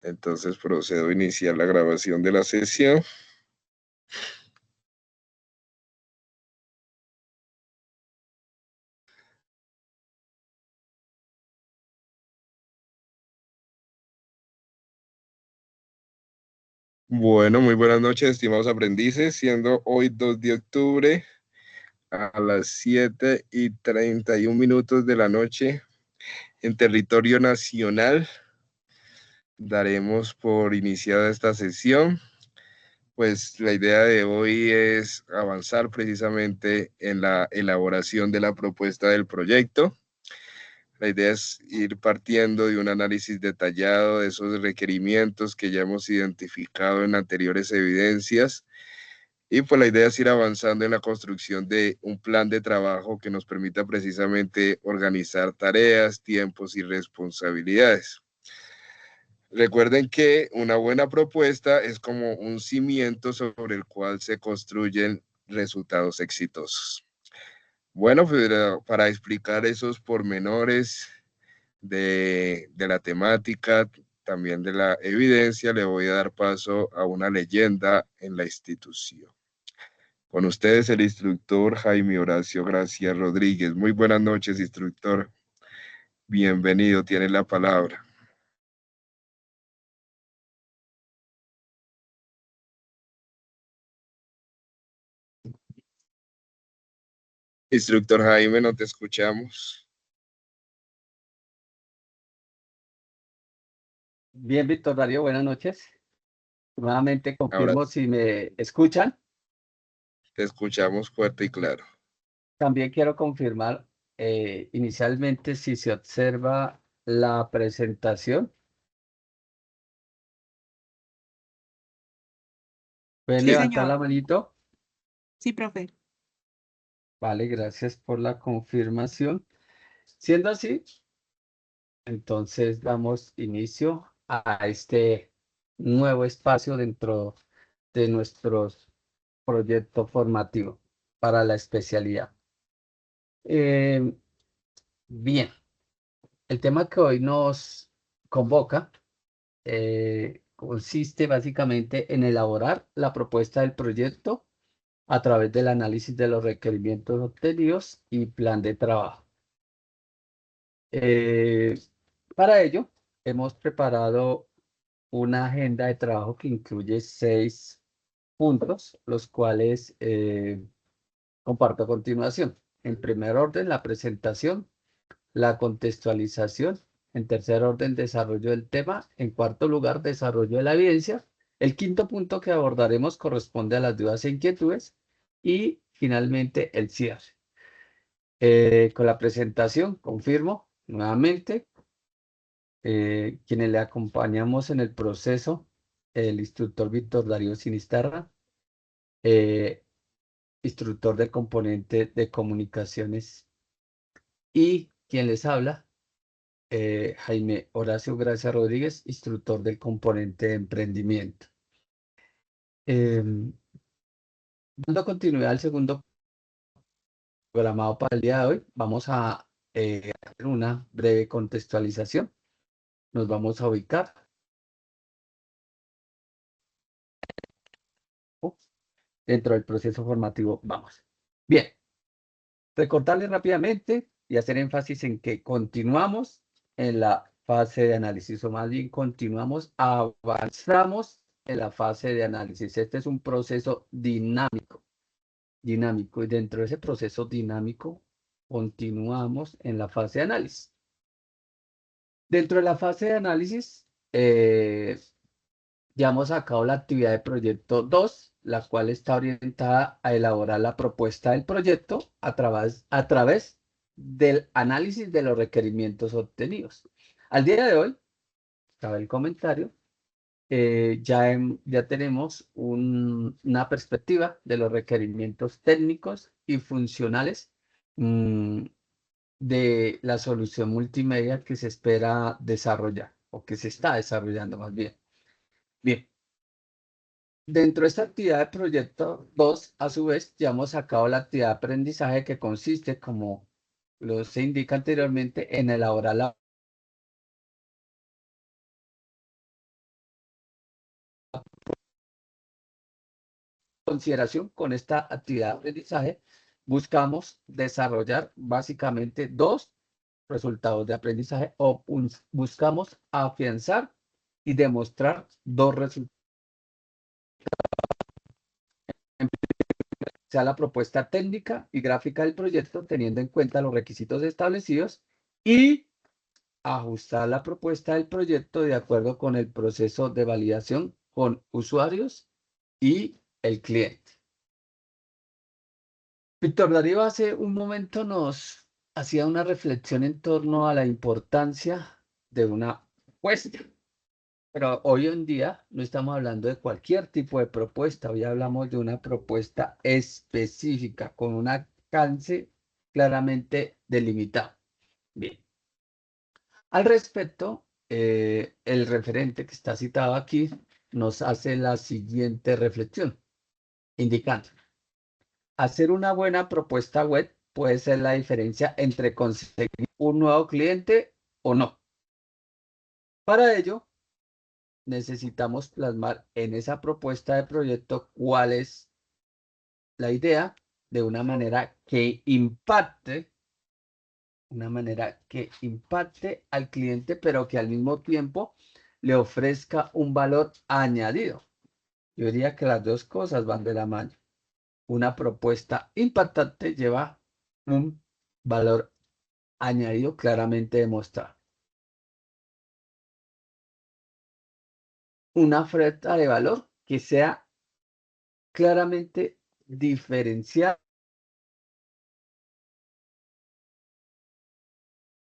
Entonces procedo a iniciar la grabación de la sesión. Bueno, muy buenas noches, estimados aprendices, siendo hoy 2 de octubre a las 7:31 de la noche en territorio nacional. Daremos por iniciada esta sesión. Pues la idea de hoy es avanzar precisamente en la elaboración de la propuesta del proyecto. La idea es ir partiendo de un análisis detallado de esos requerimientos que ya hemos identificado en anteriores evidencias. Y pues la idea es ir avanzando en la construcción de un plan de trabajo que nos permita precisamente organizar tareas, tiempos y responsabilidades. Recuerden que una buena propuesta es como un cimiento sobre el cual se construyen resultados exitosos. Bueno, pero para explicar esos pormenores de la temática, también de la evidencia, le voy a dar paso a una leyenda en la institución. Con ustedes el instructor Jaime Horacio Gracia Rodríguez. Muy buenas noches, instructor. Bienvenido, tiene la palabra. Instructor Jaime, no te escuchamos. Bien, Víctor Darío, buenas noches. Nuevamente Ahora confirmo si me escuchan. te escuchamos fuerte y claro. También quiero confirmar inicialmente si se observa la presentación. ¿Pueden Sí, levantar la señor. manito? Sí, profe. Vale, gracias por la confirmación. Siendo así, entonces damos inicio a este nuevo espacio dentro de nuestro proyecto formativo para la especialidad. Eh, Bien. El tema que hoy nos convoca consiste básicamente en elaborar la propuesta del proyecto a través del análisis de los requerimientos obtenidos y plan de trabajo. Eh, para ello, hemos preparado una agenda de trabajo que incluye 6 puntos, los cuales comparto a continuación. En primer orden, la presentación, la contextualización. En tercer orden, desarrollo del tema. En cuarto lugar, desarrollo de la evidencia. El quinto punto que abordaremos corresponde a las dudas e inquietudes. Y finalmente, el cierre. Con la presentación, confirmo nuevamente, quienes le acompañamos en el proceso, el instructor Víctor Darío Sinistarra, eh, instructor del componente de comunicaciones, y quien les habla, Jaime Horacio Gracia Rodríguez, instructor del componente de emprendimiento. Dando continuidad al segundo programado para el día de hoy, vamos a hacer una breve contextualización. Nos vamos a ubicar dentro del proceso formativo. Vamos. Bien, recordarles rápidamente y hacer énfasis en que continuamos en la fase de análisis, o más bien continuamos, avanzamos en la fase de análisis. Este es un proceso dinámico. Y dentro de ese proceso dinámico continuamos en la fase de análisis. Dentro de la fase de análisis, llevamos a cabo la actividad de proyecto 2, la cual está orientada a elaborar la propuesta del proyecto a través del análisis de los requerimientos obtenidos. Al día de hoy, cabe el comentario, ya tenemos una perspectiva de los requerimientos técnicos y funcionales de la solución multimedia que se espera desarrollar, o que se está desarrollando más bien. Bien, dentro de esta actividad de proyecto 2, a su vez, llevamos a cabo la actividad de aprendizaje que consiste, como se indica anteriormente, en elaborar la consideración con esta actividad de aprendizaje, buscamos desarrollar básicamente dos resultados de aprendizaje o buscamos afianzar y demostrar dos resultados. Sea la propuesta técnica y gráfica del proyecto teniendo en cuenta los requisitos establecidos y ajustar la propuesta del proyecto de acuerdo con el proceso de validación con usuarios y el cliente. Víctor Darío hace un momento nos hacía una reflexión en torno a la importancia de una propuesta. Pero hoy en día no estamos hablando de cualquier tipo de propuesta, hoy hablamos de una propuesta específica, con un alcance claramente delimitado. Bien. Al respecto, el referente que está citado aquí nos hace la siguiente reflexión, indicando, hacer una buena propuesta web puede ser la diferencia entre conseguir un nuevo cliente o no. Para ello, necesitamos plasmar en esa propuesta de proyecto cuál es la idea de una manera que impacte al cliente, pero que al mismo tiempo le ofrezca un valor añadido. Yo diría que las dos cosas van de la mano. Una propuesta impactante lleva un valor añadido claramente demostrado. Una oferta de valor que sea claramente diferenciada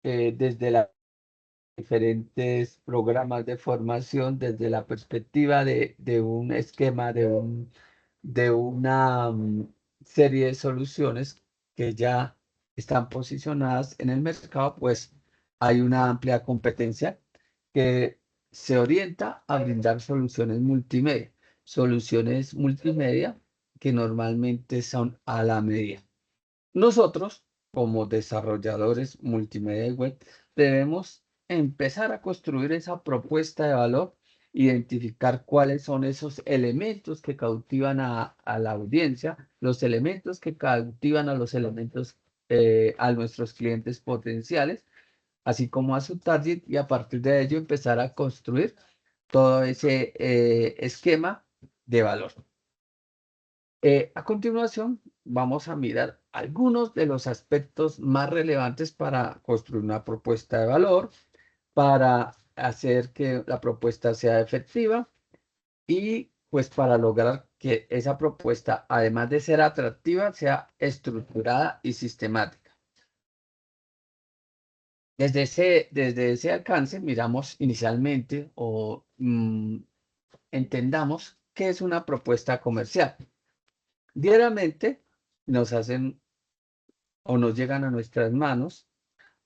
desde los diferentes programas de formación, desde la perspectiva de un esquema, de una serie de soluciones que ya están posicionadas en el mercado, pues hay una amplia competencia que se orienta a brindar soluciones multimedia que normalmente son a la medida. Nosotros, como desarrolladores multimedia y web, debemos empezar a construir esa propuesta de valor, identificar cuáles son esos elementos que cautivan a la audiencia, los elementos que cautivan a nuestros clientes potenciales, así como a su target, y a partir de ello empezar a construir todo ese esquema de valor. A continuación, vamos a mirar algunos de los aspectos más relevantes para construir una propuesta de valor, para hacer que la propuesta sea efectiva y pues para lograr que esa propuesta, además de ser atractiva, sea estructurada y sistemática. Desde ese alcance, miramos inicialmente o entendamos qué es una propuesta comercial. Diariamente nos hacen o nos llegan a nuestras manos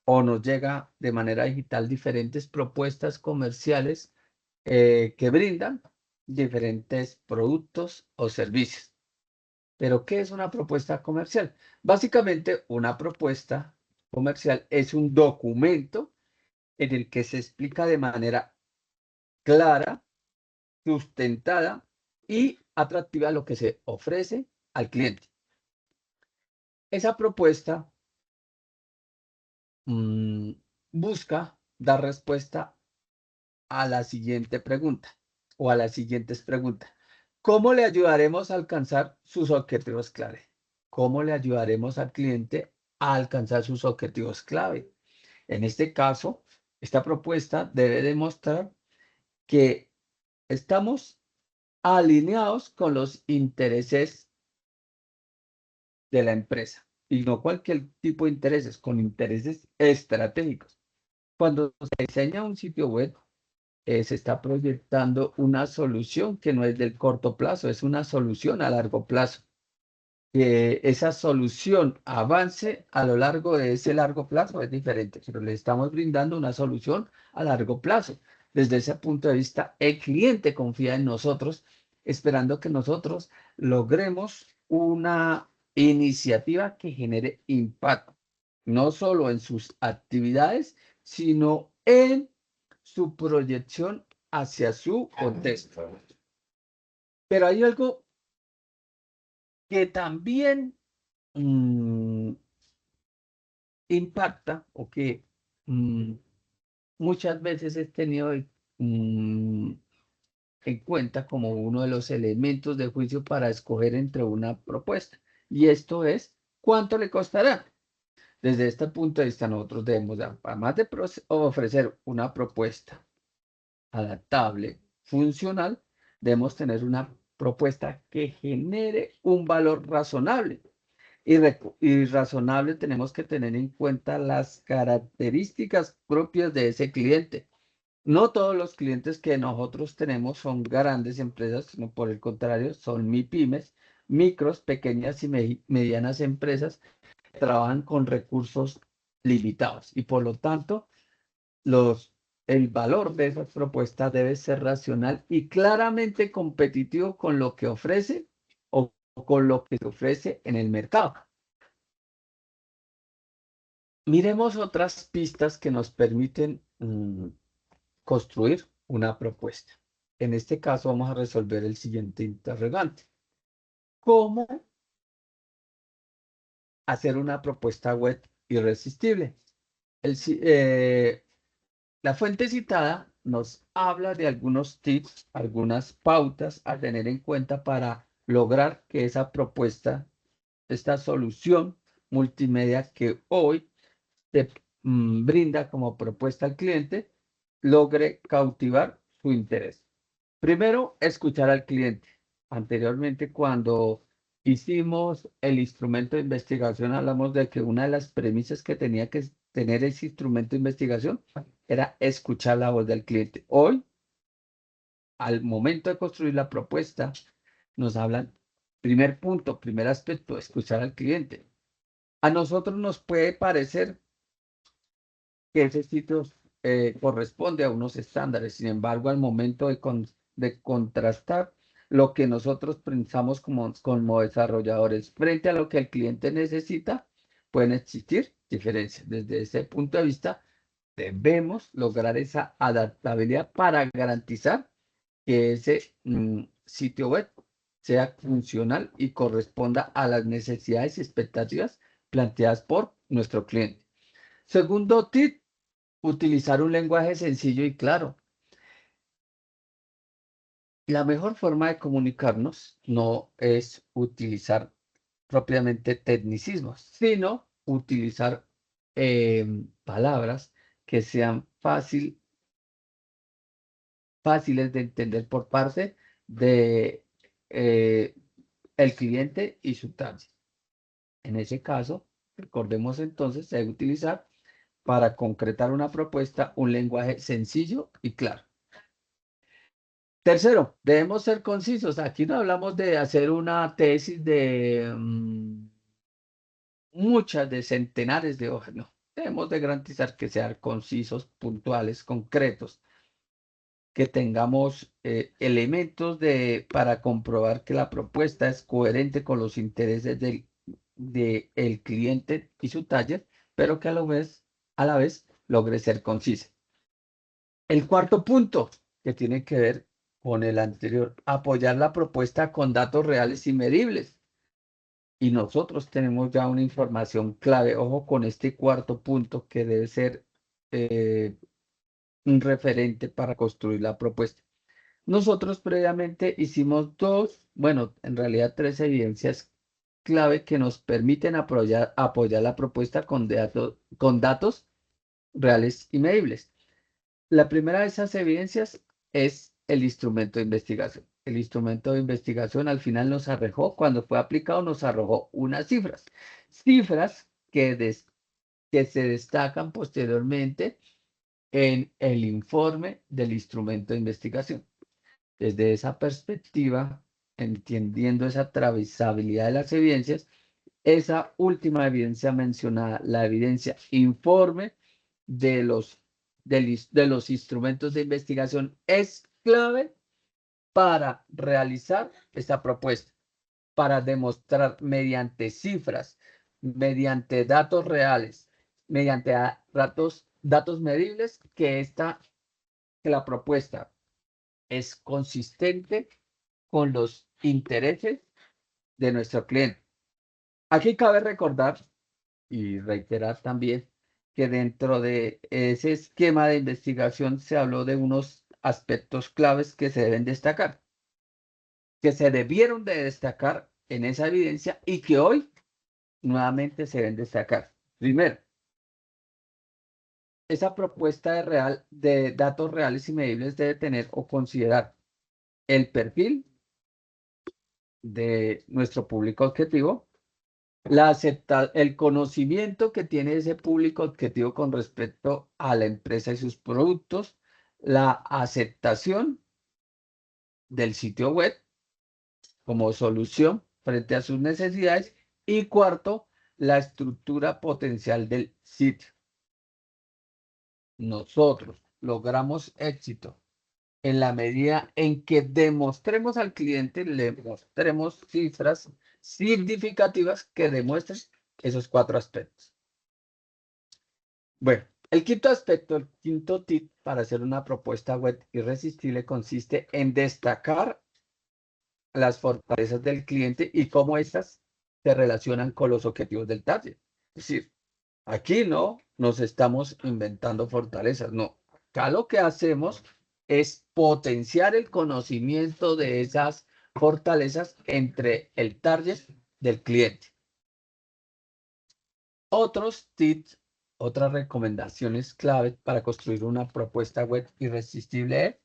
o nos llega de manera digital diferentes propuestas comerciales que brindan diferentes productos o servicios. Pero, ¿qué es una propuesta comercial? Básicamente, una propuesta comercial es un documento en el que se explica de manera clara, sustentada y atractiva lo que se ofrece al cliente. Esa propuesta busca dar respuesta a la siguiente pregunta o a las siguientes preguntas. ¿Cómo le ayudaremos a alcanzar sus objetivos clave? ¿Cómo le ayudaremos al cliente a alcanzar sus objetivos clave? En este caso, esta propuesta debe demostrar que estamos alineados con los intereses de la empresa y no cualquier tipo de intereses, con intereses estratégicos. Cuando se diseña un sitio web, se está proyectando una solución que no es del corto plazo, es una solución a largo plazo. Que esa solución avance a lo largo de ese largo plazo es diferente, pero le estamos brindando una solución a largo plazo. Desde ese punto de vista, el cliente confía en nosotros, esperando que nosotros logremos una iniciativa que genere impacto, no solo en sus actividades, sino en su proyección hacia su contexto. Pero hay algo que también impacta o que muchas veces es tenido en cuenta como uno de los elementos de juicio para escoger entre una propuesta. Y esto es, ¿cuánto le costará? Desde este punto de vista, nosotros debemos, además de ofrecer una propuesta adaptable, funcional, debemos tener una propuesta que genere un valor razonable. Y razonable tenemos que tener en cuenta las características propias de ese cliente. No todos los clientes que nosotros tenemos son grandes empresas, sino por el contrario, son MIPYMES, micros, pequeñas y medianas empresas que trabajan con recursos limitados. Y por lo tanto, el valor de esas propuestas debe ser racional y claramente competitivo con lo que ofrece o con lo que se ofrece en el mercado. Miremos otras pistas que nos permiten construir una propuesta. En este caso vamos a resolver el siguiente interrogante. ¿Cómo hacer una propuesta web irresistible? La fuente citada nos habla de algunos tips, algunas pautas a tener en cuenta para lograr que esa propuesta, esta solución multimedia que hoy te brinda como propuesta al cliente, logre cautivar su interés. Primero, escuchar al cliente. Anteriormente, cuando hicimos el instrumento de investigación, hablamos de que una de las premisas que tenía que tener ese instrumento de investigación era escuchar la voz del cliente. Hoy, al momento de construir la propuesta, nos hablan, primer punto, primer aspecto, escuchar al cliente. A nosotros nos puede parecer que ese sitio corresponde a unos estándares. Sin embargo, al momento de contrastar lo que nosotros pensamos como desarrolladores frente a lo que el cliente necesita, pueden existir diferencias. Desde ese punto de vista, debemos lograr esa adaptabilidad para garantizar que ese sitio web sea funcional y corresponda a las necesidades y expectativas planteadas por nuestro cliente. Segundo tip, utilizar un lenguaje sencillo y claro. La mejor forma de comunicarnos no es utilizar propiamente tecnicismos, sino utilizar palabras que sean fáciles de entender por parte de el cliente y su target. En ese caso, recordemos entonces, se debe utilizar para concretar una propuesta un lenguaje sencillo y claro. Tercero, debemos ser concisos. Aquí no hablamos de hacer una tesis de muchas, de centenares de hojas, no. Debemos de garantizar que sean concisos, puntuales, concretos, que tengamos elementos para comprobar que la propuesta es coherente con los intereses del cliente y su taller, pero que a la vez logre ser concisa. El cuarto punto, que tiene que ver con el anterior, apoyar la propuesta con datos reales y medibles. Y nosotros tenemos ya una información clave, ojo con este cuarto punto que debe ser un referente para construir la propuesta. Nosotros previamente hicimos bueno, en realidad tres evidencias clave que nos permiten apoyar la propuesta con datos reales y medibles. La primera de esas evidencias es el instrumento de investigación. El instrumento de investigación al final nos arrojó, cuando fue aplicado, nos arrojó unas cifras. Cifras que se destacan posteriormente en el informe del instrumento de investigación. Desde esa perspectiva, entendiendo esa trazabilidad de las evidencias, esa última evidencia mencionada, la evidencia informe de los instrumentos de investigación, es clave para realizar esta propuesta, para demostrar mediante cifras, mediante datos reales, mediante datos medibles, que la propuesta es consistente con los intereses de nuestro cliente. Aquí cabe recordar y reiterar también que dentro de ese esquema de investigación se habló de unos aspectos claves que se deben destacar, que se debieron de destacar en esa evidencia y que hoy nuevamente se deben destacar. Primero, esa propuesta de datos reales y medibles debe tener o considerar el perfil de nuestro público objetivo, el conocimiento que tiene ese público objetivo con respecto a la empresa y sus productos, la aceptación del sitio web como solución frente a sus necesidades y cuarto, la estructura potencial del sitio. Nosotros logramos éxito en la medida en que demostremos al cliente, le mostremos cifras significativas que demuestren esos 4 aspectos. Bueno, el quinto aspecto, el quinto tip para hacer una propuesta web irresistible consiste en destacar las fortalezas del cliente y cómo estas se relacionan con los objetivos del target. Es decir, aquí no nos estamos inventando fortalezas, no. Acá lo que hacemos es potenciar el conocimiento de esas fortalezas entre el target del cliente. Otros tips, otras recomendaciones clave para construir una propuesta web irresistible es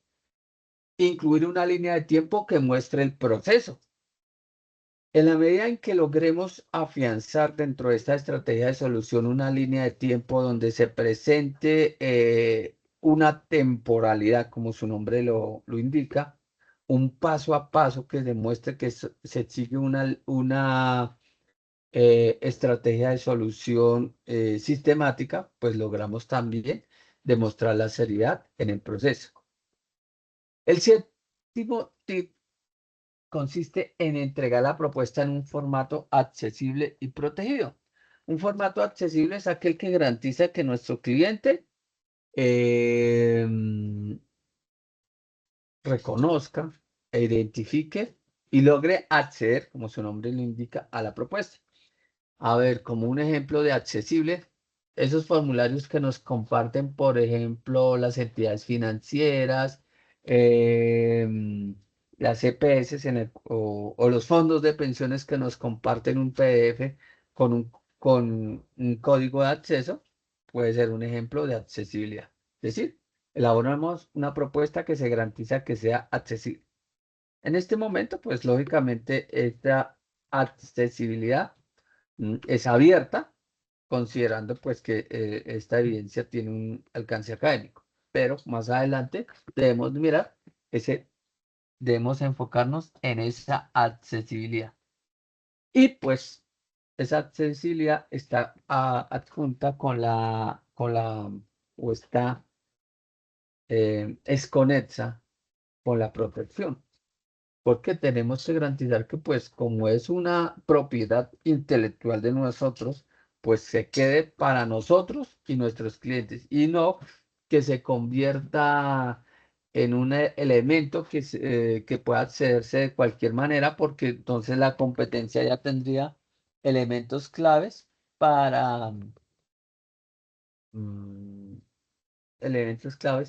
incluir una línea de tiempo que muestre el proceso. En la medida en que logremos afianzar dentro de esta estrategia de solución una línea de tiempo donde se presente una temporalidad, como su nombre lo indica, un paso a paso que demuestre que se sigue una estrategia de solución sistemática, pues logramos también demostrar la seriedad en el proceso. El séptimo tip consiste en entregar la propuesta en un formato accesible y protegido. Un formato accesible es aquel que garantiza que nuestro cliente reconozca e identifique y logre acceder, como su nombre lo indica, a la propuesta. A ver, como un ejemplo de accesible, esos formularios que nos comparten, por ejemplo, las entidades financieras, las EPS o los fondos de pensiones que nos comparten un PDF con un código de acceso, puede ser un ejemplo de accesibilidad. Es decir, elaboramos una propuesta que se garantiza que sea accesible. En este momento, pues lógicamente, esta accesibilidad es abierta, considerando pues que esta evidencia tiene un alcance académico. Pero más adelante debemos mirar debemos enfocarnos en esa accesibilidad. Y pues esa accesibilidad está adjunta o está es conexa con la protección. Porque tenemos que garantizar que, pues, como es una propiedad intelectual de nosotros, pues se quede para nosotros y nuestros clientes y no que se convierta en un elemento que pueda accederse de cualquier manera, porque entonces la competencia ya tendría elementos claves para mm,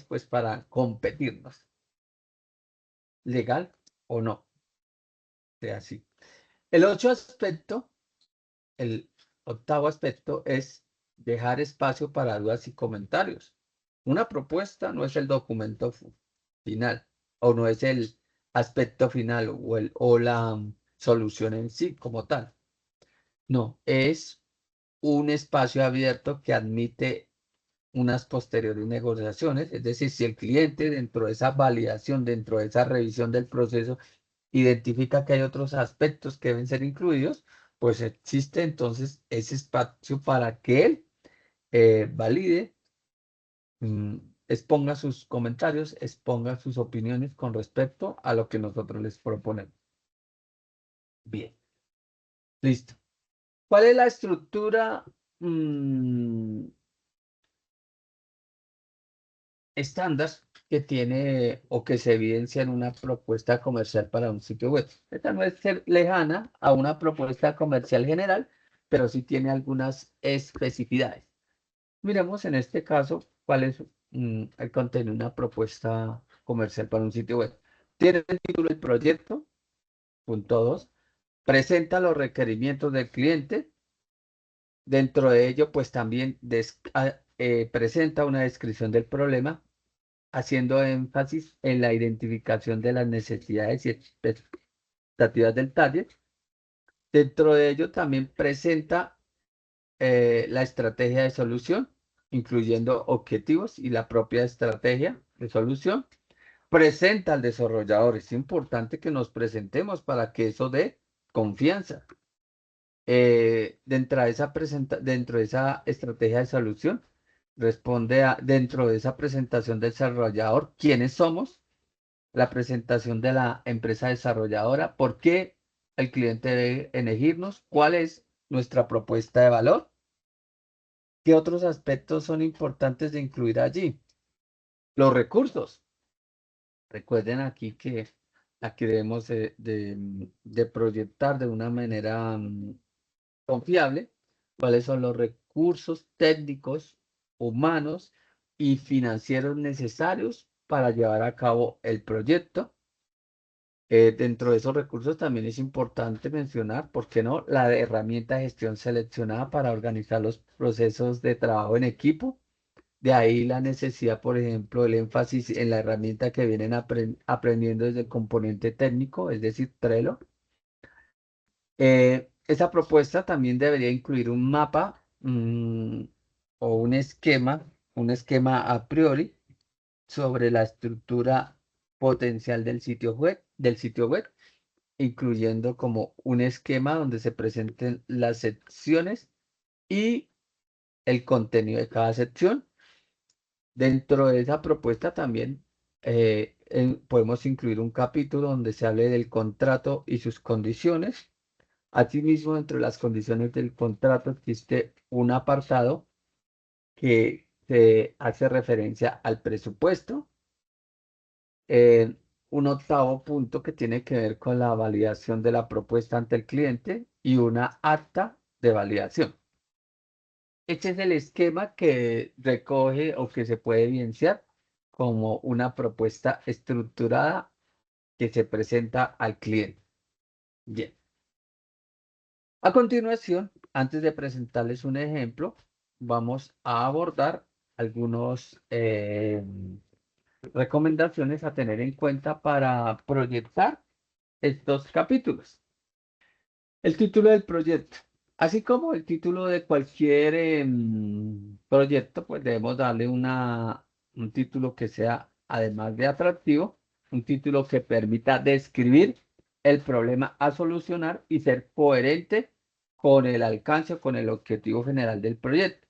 pues para competirnos, legal o no, sea así. El octavo aspecto es dejar espacio para dudas y comentarios. Una propuesta no es el documento final o no es el aspecto final o la solución en sí como tal. No, es un espacio abierto que admite unas posteriores negociaciones, es decir, si el cliente dentro de esa validación, dentro de esa revisión del proceso, identifica que hay otros aspectos que deben ser incluidos, pues existe entonces ese espacio para que él valide, exponga sus comentarios, exponga sus opiniones con respecto a lo que nosotros les proponemos. Bien, listo. ¿Cuál es la estructura estándar que tiene o que se evidencia en una propuesta comercial para un sitio web. Esta no es ser lejana a una propuesta comercial general, pero sí tiene algunas especificidades. Miremos en este caso cuál es el contenido de una propuesta comercial para un sitio web. Tiene el título del proyecto, punto 2. Presenta los requerimientos del cliente. Dentro de ello, pues también presenta una descripción del problema, haciendo énfasis en la identificación de las necesidades y expectativas del target. Dentro de ello también presenta la estrategia de solución, incluyendo objetivos y la propia estrategia de solución. Presenta al desarrollador. Es importante que nos presentemos para que eso dé confianza. Dentro de esa estrategia de solución, dentro de esa presentación del desarrollador, quiénes somos, la presentación de la empresa desarrolladora, por qué el cliente debe elegirnos, cuál es nuestra propuesta de valor, qué otros aspectos son importantes de incluir allí. Los recursos. Recuerden aquí que aquí debemos de proyectar de una manera confiable cuáles son los recursos técnicos, humanos y financieros necesarios para llevar a cabo el proyecto. Dentro de esos recursos también es importante mencionar, ¿por qué no?, la herramienta de gestión seleccionada para organizar los procesos de trabajo en equipo. De ahí la necesidad, por ejemplo, el énfasis en la herramienta que vienen aprendiendo desde el componente técnico, es decir, Trello. Esa propuesta también debería incluir un mapa o un esquema a priori sobre la estructura potencial del sitio web, incluyendo como un esquema donde se presenten las secciones y el contenido de cada sección. Dentro de esa propuesta también podemos incluir un capítulo donde se hable del contrato y sus condiciones. Asimismo, dentro de las condiciones del contrato existe un apartado que se hace referencia al presupuesto. Un octavo punto que tiene que ver con la validación de la propuesta ante el cliente y una acta de validación. Este es el esquema que recoge o que se puede evidenciar como una propuesta estructurada que se presenta al cliente. Bien. A continuación, antes de presentarles un ejemplo, vamos a abordar algunas recomendaciones a tener en cuenta para proyectar estos capítulos. El título del proyecto. Así como el título de cualquier proyecto, pues debemos darle un título que sea, además de atractivo, un título que permita describir el problema a solucionar y ser coherente con el alcance o con el objetivo general del proyecto.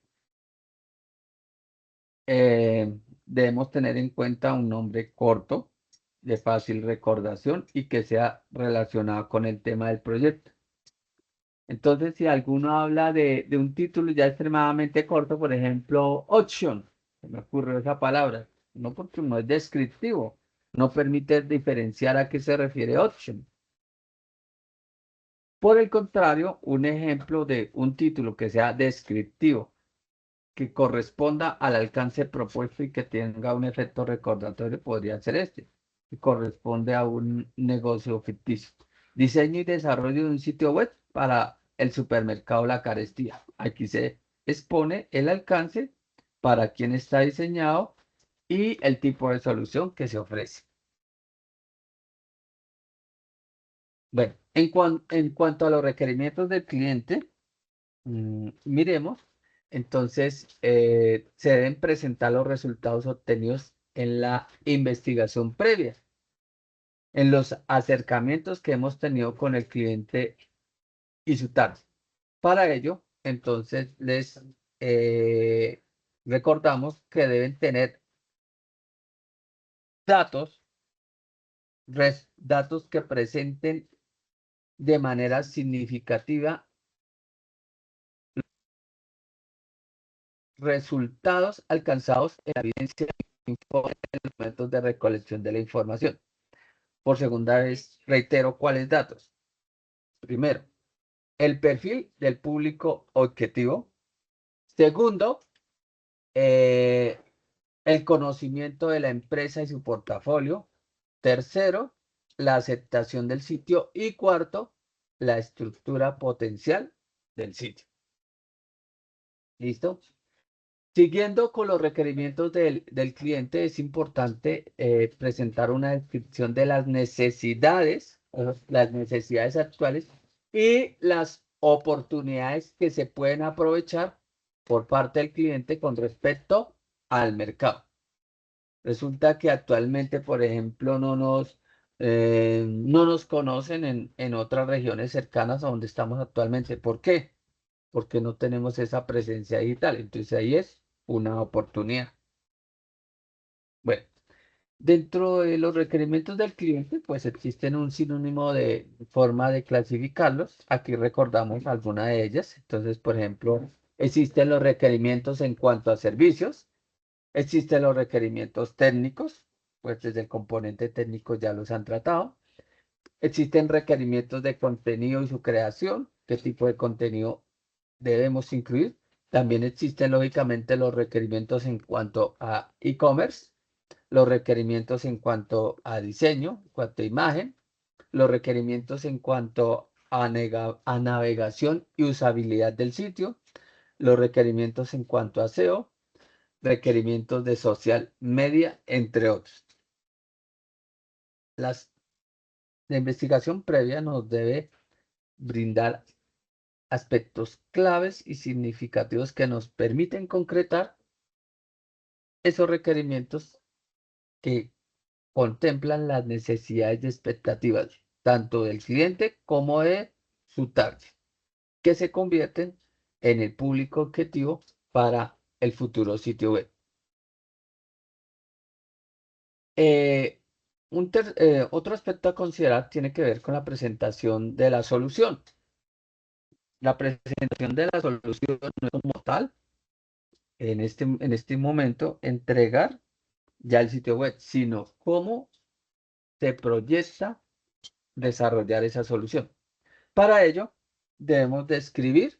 Debemos tener en cuenta un nombre corto, de fácil recordación y que sea relacionado con el tema del proyecto. Entonces, si alguno habla de un título ya extremadamente corto, por ejemplo, option, se me ocurre esa palabra, no porque no es descriptivo, no permite diferenciar a qué se refiere option. Por el contrario, un ejemplo de un título que sea descriptivo, que corresponda al alcance propuesto y que tenga un efecto recordatorio, podría ser este, que corresponde a un negocio ficticio. Diseño y desarrollo de un sitio web para el supermercado La Carestía. Aquí se expone el alcance, para quién está diseñado y el tipo de solución que se ofrece. Bueno, en cuanto a los requerimientos del cliente, miremos, entonces se deben presentar los resultados obtenidos en la investigación previa, en los acercamientos que hemos tenido con el cliente y su target. Para ello, entonces les recordamos que deben tener datos, datos que presenten de manera significativa resultados alcanzados en la evidencia informe en los momentos de recolección de la información. Por segunda vez, reitero cuáles datos. Primero, el perfil del público objetivo. Segundo, el conocimiento de la empresa y su portafolio. Tercero, la aceptación del sitio. Y cuarto, la estructura potencial del sitio. ¿Listo? Siguiendo con los requerimientos del cliente, es importante presentar una descripción de las necesidades actuales y las oportunidades que se pueden aprovechar por parte del cliente con respecto al mercado. Resulta que actualmente, por ejemplo, no nos conocen en otras regiones cercanas a donde estamos actualmente. ¿Por qué? Porque no tenemos esa presencia digital. Entonces ahí es una oportunidad. Bueno, dentro de los requerimientos del cliente, pues existen un sinónimo de forma de clasificarlos. Aquí recordamos alguna de ellas. Entonces, por ejemplo, existen los requerimientos en cuanto a servicios, existen los requerimientos técnicos, pues desde el componente técnico ya los han tratado. Existen requerimientos de contenido y su creación, qué tipo de contenido debemos incluir. También existen lógicamente los requerimientos en cuanto a e-commerce, los requerimientos en cuanto a diseño, en cuanto a imagen, los requerimientos en cuanto a navegación y usabilidad del sitio, los requerimientos en cuanto a SEO, requerimientos de social media, entre otros. La investigación previa nos debe brindar aspectos claves y significativos que nos permiten concretar esos requerimientos que contemplan las necesidades y expectativas tanto del cliente como de su target, que se convierten en el público objetivo para el futuro sitio web. Otro aspecto a considerar tiene que ver con la presentación de la solución. La presentación de la solución no es como tal, en este momento, entregar ya el sitio web, sino cómo se proyecta desarrollar esa solución. Para ello, debemos describir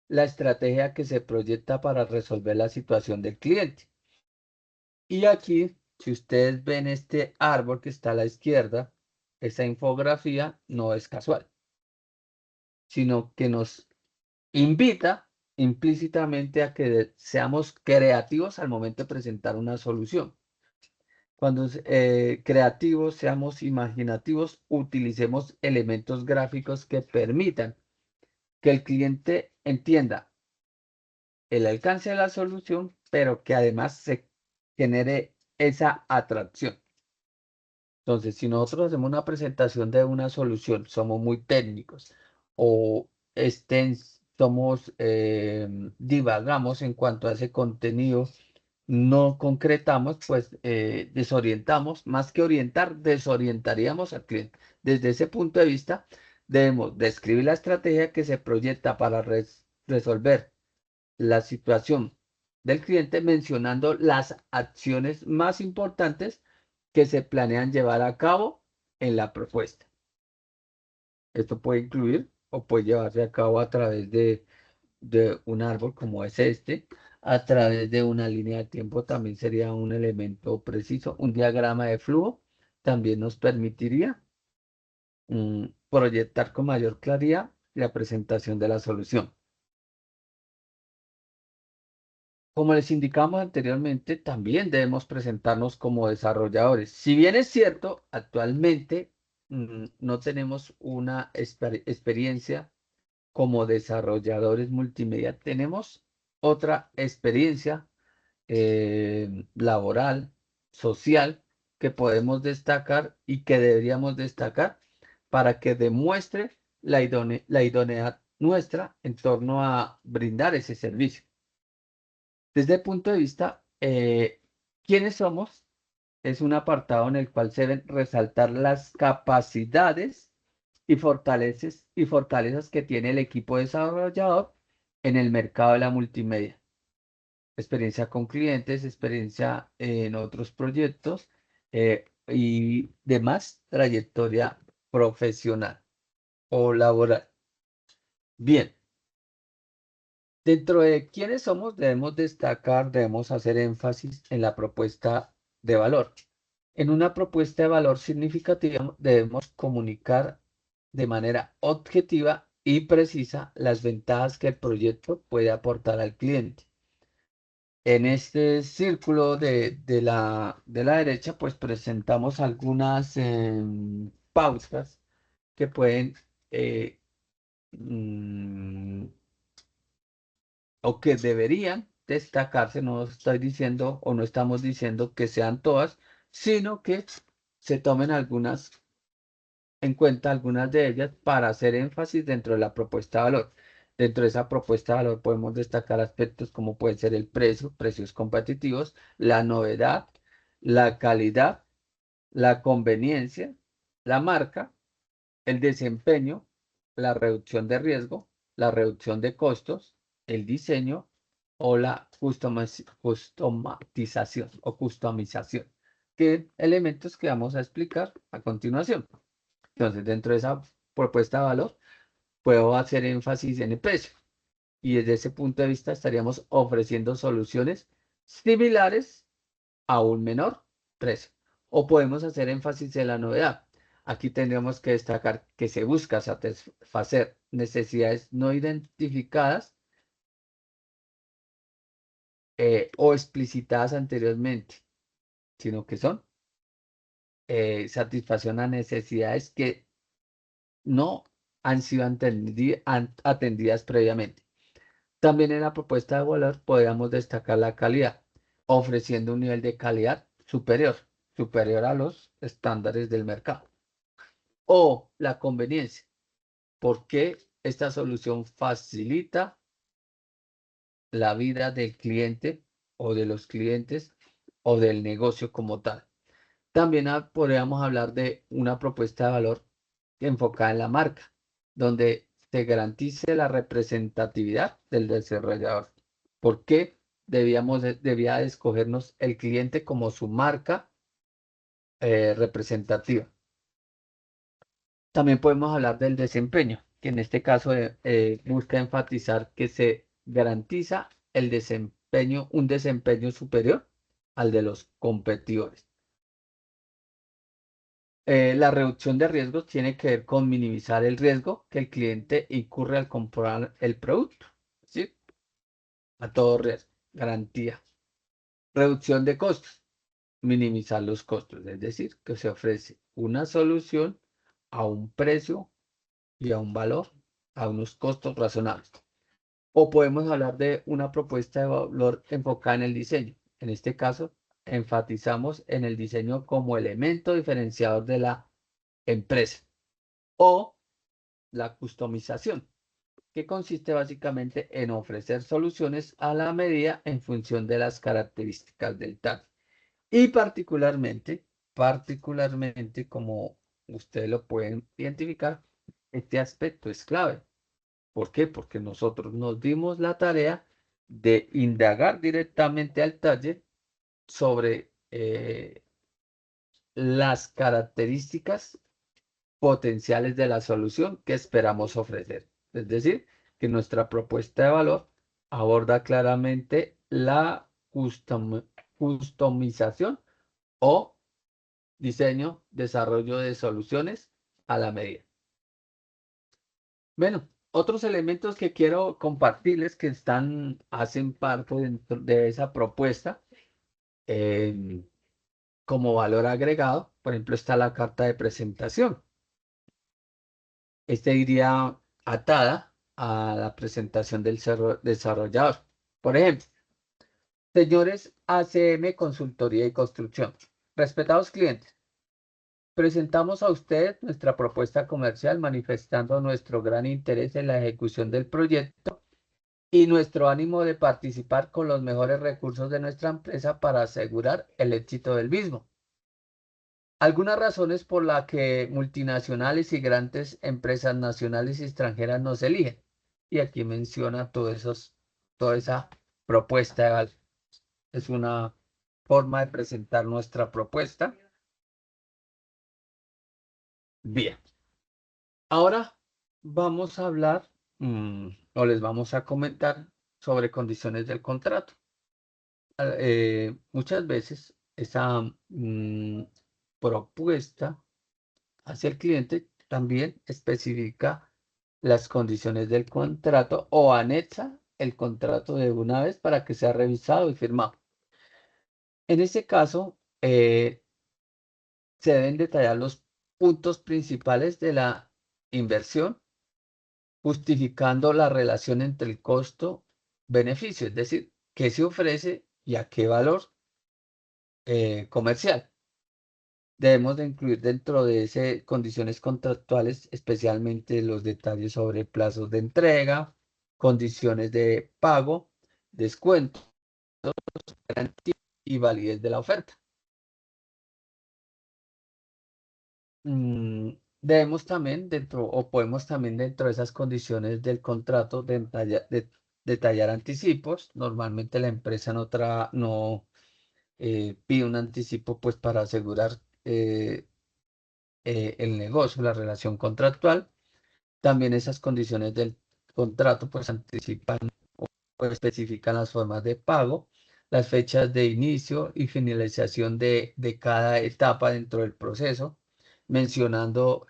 la estrategia que se proyecta para resolver la situación del cliente. Y aquí, si ustedes ven este árbol que está a la izquierda, esa infografía no es casual, sino que nos invita implícitamente a que seamos creativos al momento de presentar una solución. Cuando creativos, seamos imaginativos, utilicemos elementos gráficos que permitan que el cliente entienda el alcance de la solución, pero que además se genere esa atracción. Entonces, si nosotros hacemos una presentación de una solución, somos muy técnicos o divagamos en cuanto a ese contenido, no concretamos, pues desorientamos, más que orientar, desorientaríamos al cliente. Desde ese punto de vista, debemos describir la estrategia que se proyecta para resolver la situación del cliente, mencionando las acciones más importantes que se planean llevar a cabo en la propuesta. Esto puede incluir o puede llevarse a cabo a través de un árbol como es este, a través de una línea de tiempo también sería un elemento preciso. Un diagrama de flujo también nos permitiría proyectar con mayor claridad la presentación de la solución. Como les indicamos anteriormente, también debemos presentarnos como desarrolladores. Si bien es cierto, actualmente no tenemos una experiencia como desarrolladores multimedia, tenemos otra experiencia laboral, social, que podemos destacar y que deberíamos destacar para que demuestre la idoneidad nuestra en torno a brindar ese servicio. Desde el punto de vista, ¿quiénes somos? Es un apartado en el cual se deben resaltar las capacidades y fortalezas que tiene el equipo desarrollador en el mercado de la multimedia. experiencia con clientes, experiencia en otros proyectos y demás trayectoria profesional o laboral. Bien, dentro de quiénes somos debemos destacar, debemos hacer énfasis en la propuesta de valor. En una propuesta de valor significativa debemos comunicar de manera objetiva y precisa las ventajas que el proyecto puede aportar al cliente. En este círculo de la derecha, pues presentamos algunas pautas que pueden eh, mm, o que deberían destacarse. No estoy diciendo o no estamos diciendo que sean todas, sino que se tomen algunas en cuenta, algunas de ellas, para hacer énfasis dentro de la propuesta de valor. Dentro de esa propuesta de valor podemos destacar aspectos como puede ser el precio, precios competitivos, la novedad, la calidad, la conveniencia, la marca, el desempeño, la reducción de riesgo, la reducción de costos, el diseño o la customización, que elementos que vamos a explicar a continuación. Entonces, dentro de esa propuesta de valor, puedo hacer énfasis en el precio. Y desde ese punto de vista estaríamos ofreciendo soluciones similares a un menor precio. O podemos hacer énfasis en la novedad. Aquí tendríamos que destacar que se busca satisfacer necesidades no identificadas o explicitadas anteriormente, sino que son satisfacción a necesidades que no han sido atendidas previamente. También en la propuesta de valor podríamos destacar la calidad, ofreciendo un nivel de calidad superior a los estándares del mercado. O la conveniencia, porque esta solución facilita la vida del cliente o de los clientes o del negocio como tal. También podríamos hablar de una propuesta de valor enfocada en la marca, donde se garantice la representatividad del desarrollador. ¿Por qué debía escogernos el cliente como su marca representativa? También podemos hablar del desempeño, que en este caso busca enfatizar que se garantiza el desempeño, un desempeño superior al de los competidores. La reducción de riesgos tiene que ver con minimizar el riesgo que el cliente incurre al comprar el producto, ¿sí? A todo riesgo, garantía. Reducción de costos, minimizar los costos, es decir, que se ofrece una solución a un precio y a un valor, a unos costos razonables. O podemos hablar de una propuesta de valor enfocada en el diseño. En este caso, enfatizamos en el diseño como elemento diferenciador de la empresa. O la customización, que consiste básicamente en ofrecer soluciones a la medida en función de las características del target. Y particularmente, como ustedes lo pueden identificar, este aspecto es clave. ¿Por qué? Porque nosotros nos dimos la tarea de indagar directamente al taller sobre las características potenciales de la solución que esperamos ofrecer. Es decir, que nuestra propuesta de valor aborda claramente la customización o diseño, desarrollo de soluciones a la medida. Bueno, otros elementos que quiero compartirles que hacen parte dentro de esa propuesta como valor agregado, por ejemplo, está la carta de presentación. Este iría atada a la presentación del desarrollador. Por ejemplo, señores ACM Consultoría y Construcción, respetados clientes, presentamos a usted nuestra propuesta comercial manifestando nuestro gran interés en la ejecución del proyecto y nuestro ánimo de participar con los mejores recursos de nuestra empresa para asegurar el éxito del mismo. Algunas razones por las que multinacionales y grandes empresas nacionales y extranjeras nos eligen. Y aquí menciona toda esa propuesta de valor. Es una forma de presentar nuestra propuesta. Bien, ahora vamos a hablar o les vamos a comentar sobre condiciones del contrato. Muchas veces esa propuesta hacia el cliente también especifica las condiciones del contrato o anexa el contrato de una vez para que sea revisado y firmado. En ese caso, se deben detallar los puntos principales de la inversión, justificando la relación entre el costo-beneficio, es decir, qué se ofrece y a qué valor comercial. Debemos de incluir dentro de ese condiciones contractuales, especialmente los detalles sobre plazos de entrega, condiciones de pago, descuento, garantía y validez de la oferta. Debemos también o podemos también dentro de esas condiciones del contrato detallar anticipos. Normalmente la empresa no pide un anticipo pues para asegurar el negocio, la relación contractual. También esas condiciones del contrato pues anticipan o especifican las formas de pago, las fechas de inicio y finalización de cada etapa dentro del proceso, mencionando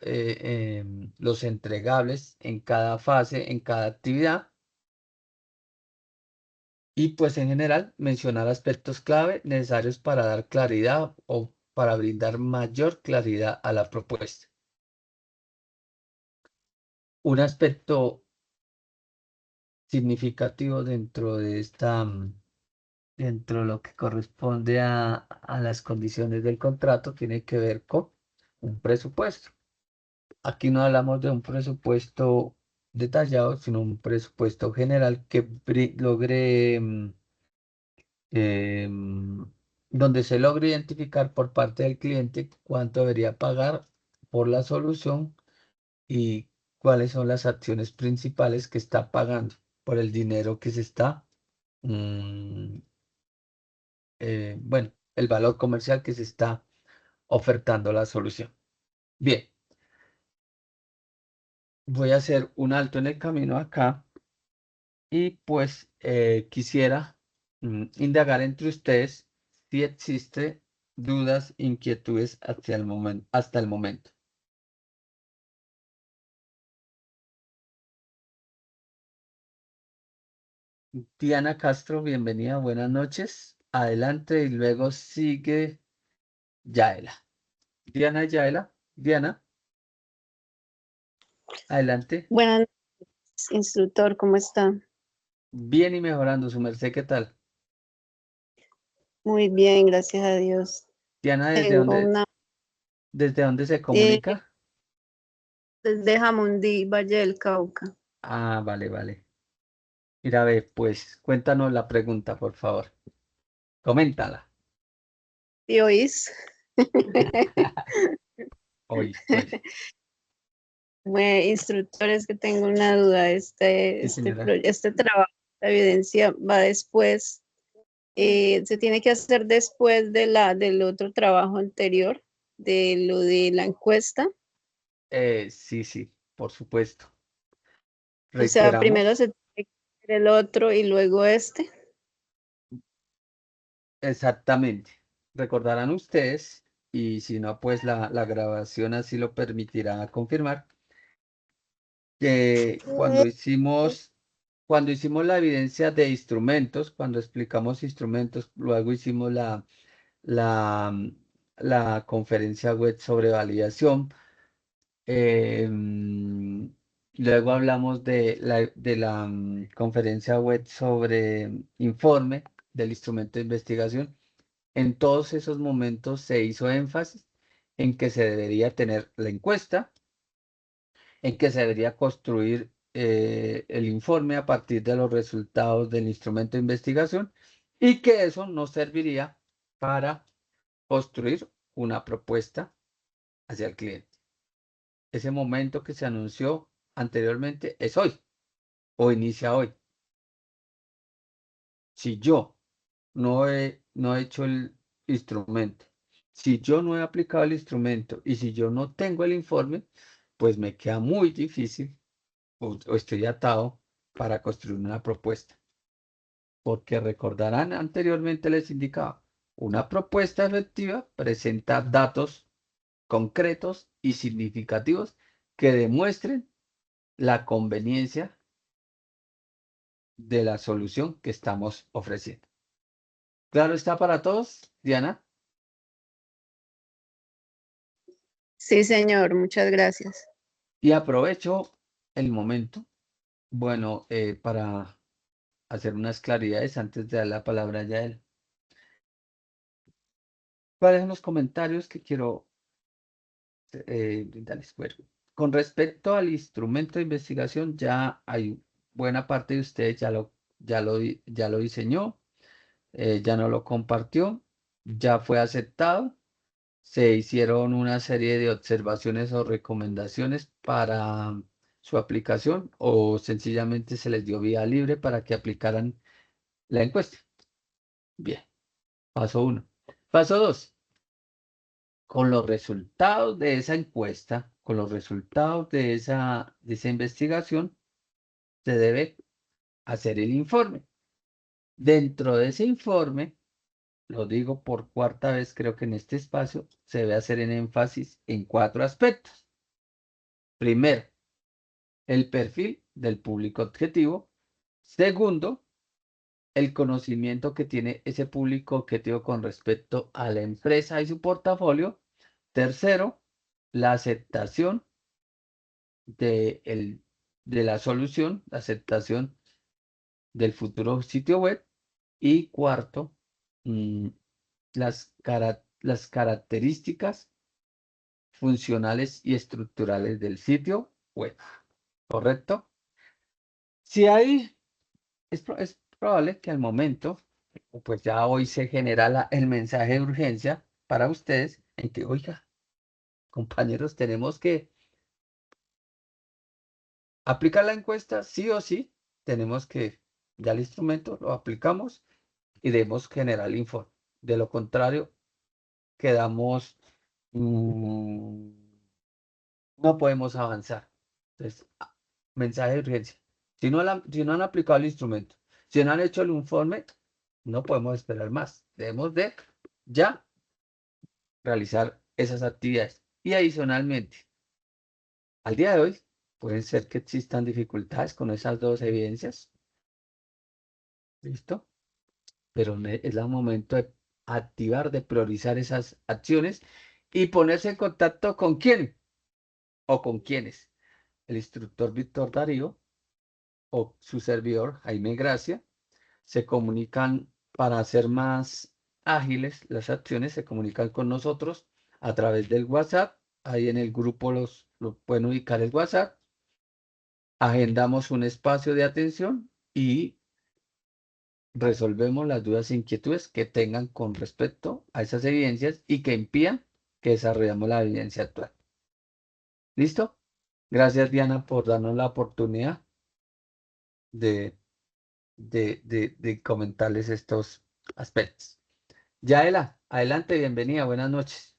los entregables en cada fase, en cada actividad. Y pues en general mencionar aspectos clave necesarios para dar claridad o para brindar mayor claridad a la propuesta. Un aspecto significativo dentro de lo que corresponde a las condiciones del contrato tiene que ver con un presupuesto. Aquí no hablamos de un presupuesto detallado, sino un presupuesto general que logre, donde se logre identificar por parte del cliente cuánto debería pagar por la solución y cuáles son las acciones principales que está pagando por el dinero que se está, mm, bueno, el valor comercial que se está ofertando la solución. Bien, voy a hacer un alto en el camino acá y pues quisiera indagar entre ustedes si existe dudas, inquietudes hasta el momento. Diana Castro, bienvenida, buenas noches. Adelante y luego sigue Yaela. Diana, Yaela, Diana, adelante. Buenas noches, instructor, ¿cómo está? Bien y mejorando, su merced, ¿qué tal? Muy bien, gracias a Dios. Diana, Tengo una desde dónde se comunica? desde Jamundí, Valle del Cauca. Ah, vale, vale. Mira, ve, pues cuéntanos la pregunta, por favor. Coméntala. ¿Y oís? Hoy, pues. Bueno, instructor, es que tengo una duda. Sí, señora. Este trabajo, la evidencia va después, se tiene que hacer después del otro trabajo anterior, de lo de la encuesta. Sí, sí, por supuesto. O sea, primero Reiteramos se tiene que hacer el otro y luego este. exactamente. Recordarán ustedes, y si no, pues la grabación así lo permitirá confirmar, que cuando hicimos la evidencia de instrumentos, cuando explicamos instrumentos, luego hicimos la, la conferencia web sobre validación. Luego hablamos de la conferencia web sobre informe del instrumento de investigación. En todos esos momentos se hizo énfasis en que se debería tener la encuesta, en que se debería construir el informe a partir de los resultados del instrumento de investigación y que eso nos serviría para construir una propuesta hacia el cliente. Ese momento que se anunció anteriormente es hoy o inicia hoy. Si yo no he hecho el instrumento. Si yo no he aplicado el instrumento y si yo no tengo el informe, pues me queda muy difícil o estoy atado para construir una propuesta. Porque recordarán anteriormente les indicaba, una propuesta efectiva presenta datos concretos y significativos que demuestren la conveniencia de la solución que estamos ofreciendo. ¿Claro está para todos, Diana? Sí, señor, muchas gracias. Y aprovecho el momento, bueno, para hacer unas claridades antes de dar la palabra a Yael. ¿Cuáles son los comentarios que quiero brindarles? Bueno, con respecto al instrumento de investigación, ya hay buena parte de ustedes ya lo diseñó, ya no lo compartió, ya fue aceptado. Se hicieron una serie de observaciones o recomendaciones para su aplicación o sencillamente se les dio vía libre para que aplicaran la encuesta. Bien, paso 1. Paso 2. Con los resultados de esa encuesta, con los resultados de esa investigación, se debe hacer el informe. Dentro de ese informe, lo digo por cuarta vez, creo que en este espacio, se debe hacer en énfasis en 4 aspectos. Primero, el perfil del público objetivo. Segundo, el conocimiento que tiene ese público objetivo con respecto a la empresa y su portafolio. Tercero, la aceptación de la solución, la aceptación del futuro sitio web. Y cuarto, mm, las características funcionales y estructurales del sitio web. ¿Correcto? Si hay es probable que al momento, pues ya hoy se genera el mensaje de urgencia para ustedes en que, oiga, compañeros, tenemos que aplicar la encuesta, sí o sí, tenemos que, ya el instrumento lo aplicamos y debemos generar el informe. De lo contrario, quedamos, mm, no podemos avanzar. Entonces, mensaje de urgencia. Si no han aplicado el instrumento, si no han hecho el informe, no podemos esperar más. Debemos de ya realizar esas actividades. Y adicionalmente, al día de hoy, pueden ser que existan dificultades con esas dos evidencias. ¿Listo? Pero es el momento de activar, de priorizar esas acciones y ponerse en contacto con quién o con quiénes. El instructor Víctor Darío o su servidor Jaime Gracia se comunican para hacer más ágiles las acciones, se comunican con nosotros a través del WhatsApp. Ahí en el grupo los pueden ubicar el WhatsApp. Agendamos un espacio de atención y resolvemos las dudas e inquietudes que tengan con respecto a esas evidencias y que impidan que desarrollemos la evidencia actual. ¿Listo? Gracias, Diana, por darnos la oportunidad de, de comentarles estos aspectos. Yaela, adelante, bienvenida, buenas noches.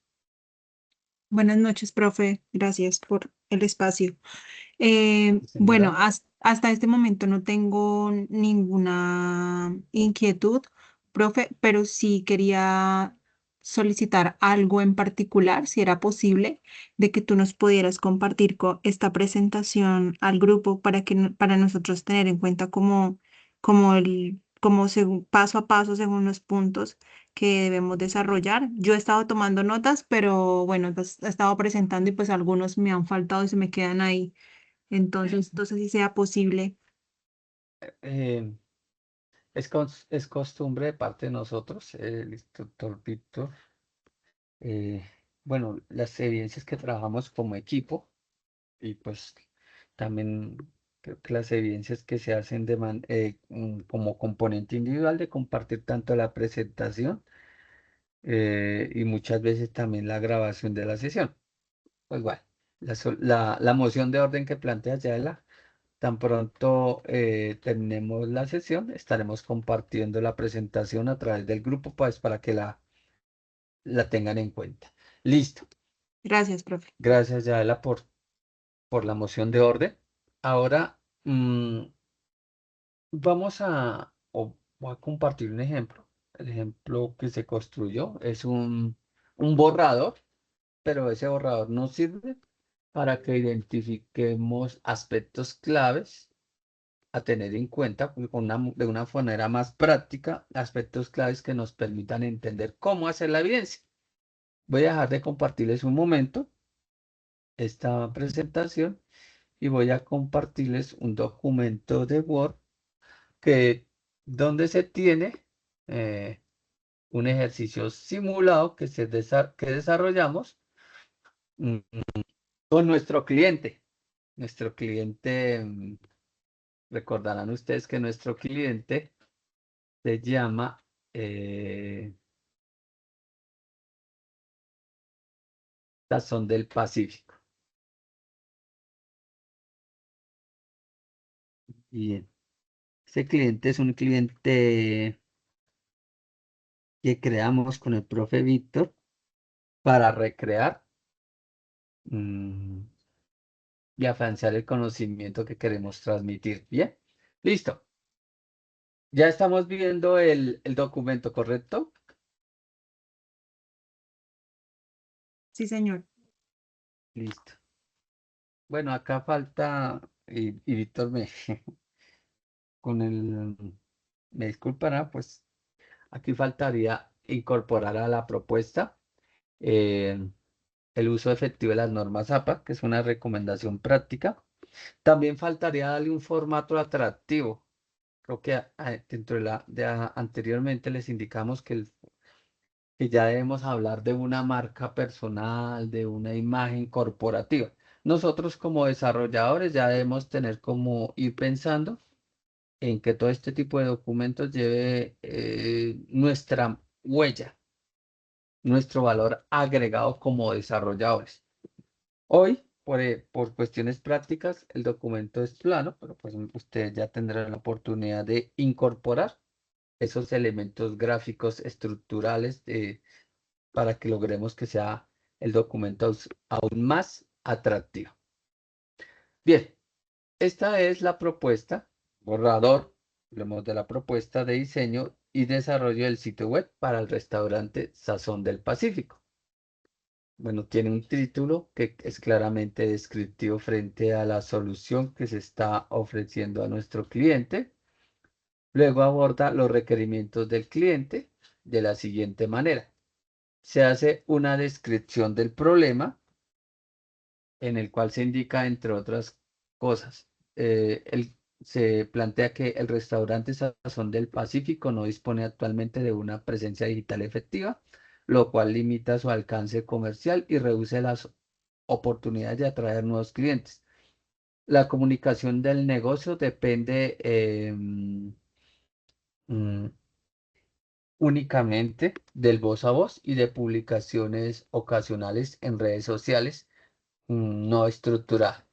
Buenas noches, profe. Gracias por el espacio. Bueno, Señora. hasta este momento no tengo ninguna inquietud, profe, pero sí quería solicitar algo en particular, si era posible, de que tú nos pudieras compartir esta presentación al grupo para que para nosotros tener en cuenta como paso a paso según los puntos que debemos desarrollar. Yo he estado tomando notas, pero bueno, pues, he estado presentando y pues algunos me han faltado y se me quedan ahí. Entonces, no sé si sea posible. Eh, es costumbre de parte de nosotros, el instructor Víctor, eh, bueno, las evidencias que trabajamos como equipo y pues también creo que las evidencias que se hacen como componente individual de compartir tanto la presentación y muchas veces también la grabación de la sesión. Pues bueno, la moción de orden que plantea Yaela Tan pronto terminemos la sesión, estaremos compartiendo la presentación a través del grupo, pues para que la tengan en cuenta. Listo. Gracias, profe. Gracias, Yaela, por la moción de orden. Ahora voy a compartir un ejemplo. El ejemplo que se construyó es un borrador, pero ese borrador nos sirve para que identifiquemos aspectos claves a tener en cuenta pues, de una manera más práctica, aspectos claves que nos permitan entender cómo hacer la evidencia. Voy a dejar de compartirles un momento esta presentación y voy a compartirles un documento de Word donde se tiene un ejercicio simulado que desarrollamos mm, con nuestro cliente. Nuestro cliente, recordarán ustedes que nuestro cliente se llama Sazón del Pacífico. Bien, ese cliente es un cliente que creamos con el profe Víctor para recrear y afianzar el conocimiento que queremos transmitir. Bien, listo. Ya estamos viendo el documento, ¿correcto? Sí, señor. Listo. Bueno, acá falta, y Víctor me disculpará, pues aquí faltaría incorporar a la propuesta eh, el uso efectivo de las normas APA, que es una recomendación práctica. También faltaría darle un formato atractivo. Creo que dentro anteriormente les indicamos que ya debemos hablar de una marca personal, de una imagen corporativa. Nosotros como desarrolladores ya debemos tener como ir pensando en que todo este tipo de documentos lleve nuestra huella, nuestro valor agregado como desarrolladores. Hoy, por cuestiones prácticas, el documento es plano, pero pues ustedes ya tendrán la oportunidad de incorporar esos elementos gráficos estructurales para que logremos que sea el documento aún más atractivo. Bien, esta es la propuesta, borrador, hablemos de la propuesta de diseño y desarrollo del sitio web para el restaurante Sazón del Pacífico. Bueno, tiene un título que es claramente descriptivo frente a la solución que se está ofreciendo a nuestro cliente. Luego aborda los requerimientos del cliente de la siguiente manera. Se hace una descripción del problema en el cual se indica, entre otras cosas, se plantea que el restaurante Sazón del Pacífico no dispone actualmente de una presencia digital efectiva, lo cual limita su alcance comercial y reduce las oportunidades de atraer nuevos clientes. La comunicación del negocio depende mm, únicamente del voz a voz y de publicaciones ocasionales en redes sociales no estructuradas.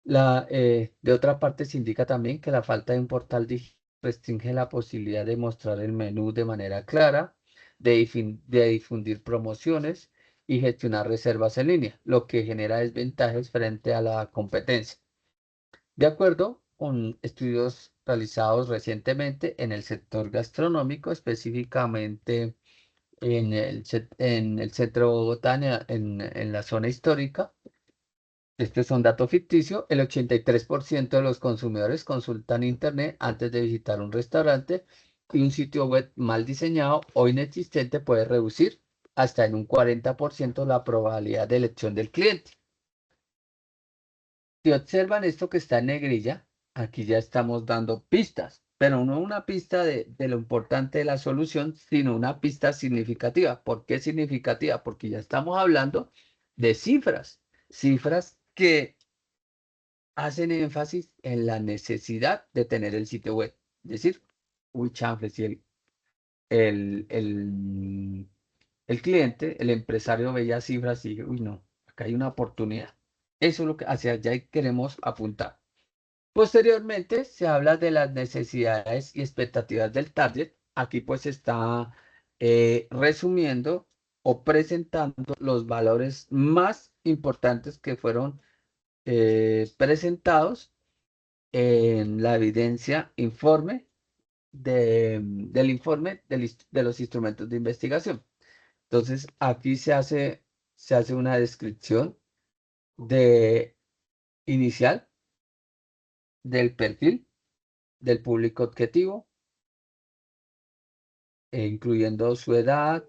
De otra parte, se indica también que la falta de un portal digital restringe la posibilidad de mostrar el menú de manera clara, de difundir promociones y gestionar reservas en línea, lo que genera desventajas frente a la competencia. De acuerdo con estudios realizados recientemente en el sector gastronómico, específicamente en el centro de Bogotá, en la zona histórica, este es un dato ficticio, el 83% de los consumidores consultan Internet antes de visitar un restaurante y un sitio web mal diseñado o inexistente puede reducir hasta en un 40% la probabilidad de elección del cliente. Si observan esto que está en negrilla, aquí ya estamos dando pistas, pero no una pista de lo importante de la solución, sino una pista significativa. ¿Por qué significativa? Porque ya estamos hablando de cifras que hacen énfasis en la necesidad de tener el sitio web. Es decir, uy, chanfle, si el, el, el cliente, el empresario veía cifras y dije, uy, no, acá hay una oportunidad. Eso es lo que hacia allá queremos apuntar. Posteriormente se habla de las necesidades y expectativas del target. Aquí pues está resumiendo o presentando los valores más importantes que fueron presentados en la evidencia informe del informe de los instrumentos de investigación. Entonces, aquí se hace una descripción de inicial del perfil del público objetivo, incluyendo su edad,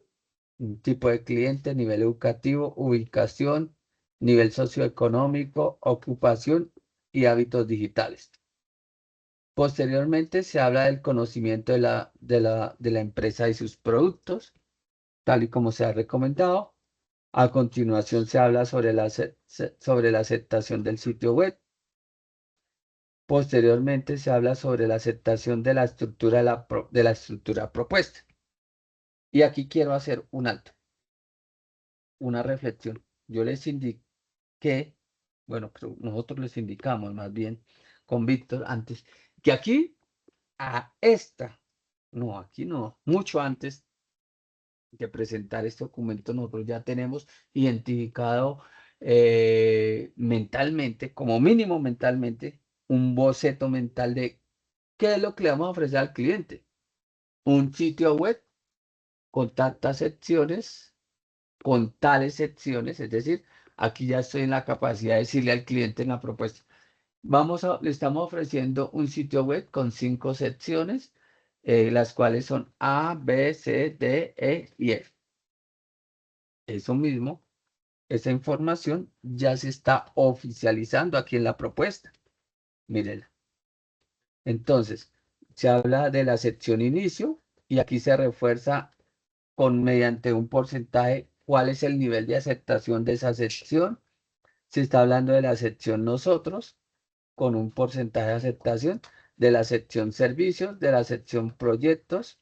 tipo de cliente, nivel educativo, ubicación, nivel socioeconómico, ocupación y hábitos digitales. Posteriormente se habla del conocimiento de la empresa y sus productos, tal y como se ha recomendado. A continuación se habla sobre la aceptación del sitio web. Posteriormente se habla sobre la aceptación de la estructura de la estructura propuesta. Y aquí quiero hacer un alto, una reflexión. Yo les indiqué, bueno, pero nosotros les indicamos más bien con Víctor antes, que aquí aquí no, mucho antes de presentar este documento, nosotros ya tenemos identificado mentalmente, como mínimo mentalmente, un boceto mental de qué es lo que le vamos a ofrecer al cliente. Un sitio web con tantas secciones, con tales secciones, es decir, aquí ya estoy en la capacidad de decirle al cliente en la propuesta, le estamos ofreciendo un sitio web con 5 secciones, las cuales son A, B, C, D, E y F. Eso mismo, esa información ya se está oficializando aquí en la propuesta. Mírenla. Entonces, se habla de la sección inicio y aquí se refuerza mediante un porcentaje cuál es el nivel de aceptación de esa sección. Se está hablando de la sección nosotros con un porcentaje de aceptación, de la sección servicios, de la sección proyectos,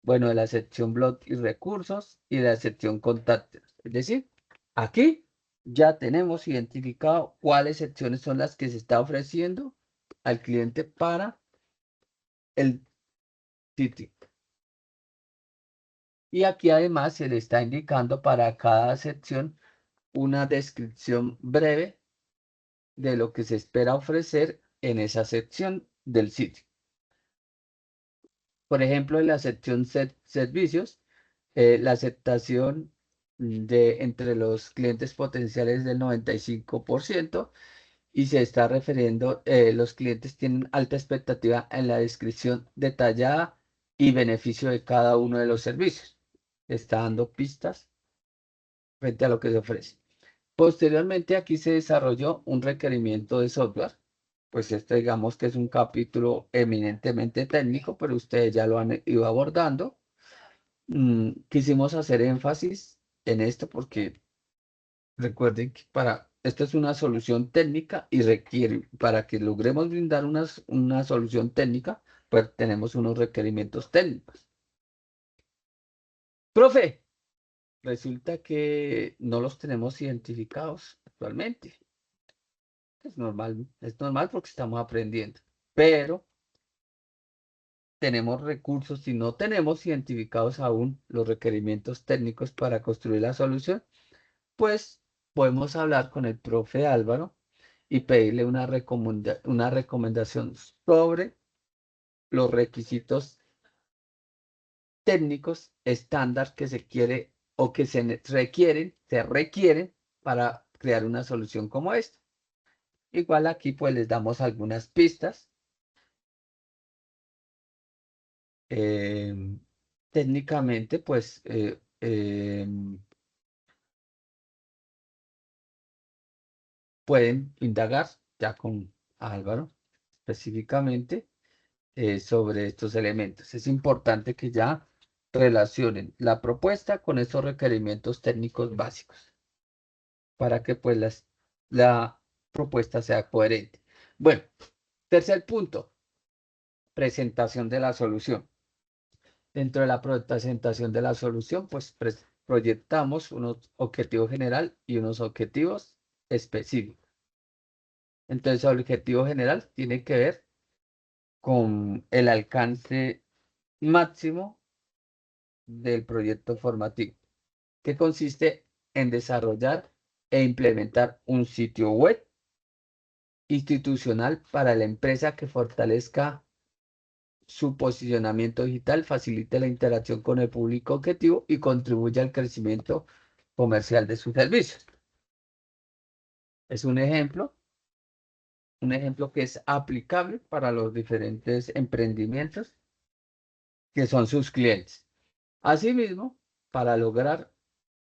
bueno, de la sección blog y recursos y de la sección contactos. Es decir, aquí ya tenemos identificado cuáles secciones son las que se está ofreciendo al cliente para el sitio. Y aquí además se le está indicando para cada sección una descripción breve de lo que se espera ofrecer en esa sección del sitio. Por ejemplo, en la sección servicios, la aceptación entre los clientes potenciales es del 95% y se está refiriendo, los clientes tienen alta expectativa en la descripción detallada y beneficio de cada uno de los servicios. Está dando pistas frente a lo que se ofrece. Posteriormente, aquí se desarrolló un requerimiento de software. Pues este digamos que es un capítulo eminentemente técnico, pero ustedes ya lo han ido abordando. Quisimos hacer énfasis en esto porque recuerden que esta es una solución técnica y para que logremos brindar una solución técnica, pues tenemos unos requerimientos técnicos. Profe, resulta que no los tenemos identificados actualmente. Es normal porque estamos aprendiendo, pero tenemos recursos y no tenemos identificados aún los requerimientos técnicos para construir la solución, pues podemos hablar con el profe Álvaro y pedirle una recomendación sobre los requisitos técnicos estándar que se quiere o que se requieren para crear una solución como esta. Igual aquí pues les damos algunas pistas. Técnicamente pues pueden indagar ya con Álvaro específicamente sobre estos elementos. Es importante que ya relacionen la propuesta con estos requerimientos técnicos básicos para que pues la propuesta sea coherente. Bueno, tercer punto, presentación de la solución. Dentro de la presentación de la solución, pues proyectamos unos objetivos general y unos objetivos específicos. Entonces, el objetivo general tiene que ver con el alcance máximo del proyecto formativo, que consiste en desarrollar e implementar un sitio web institucional para la empresa que fortalezca su posicionamiento digital, facilite la interacción con el público objetivo y contribuya al crecimiento comercial de sus servicios. Es un ejemplo que es aplicable para los diferentes emprendimientos que son sus clientes. Asimismo, para lograr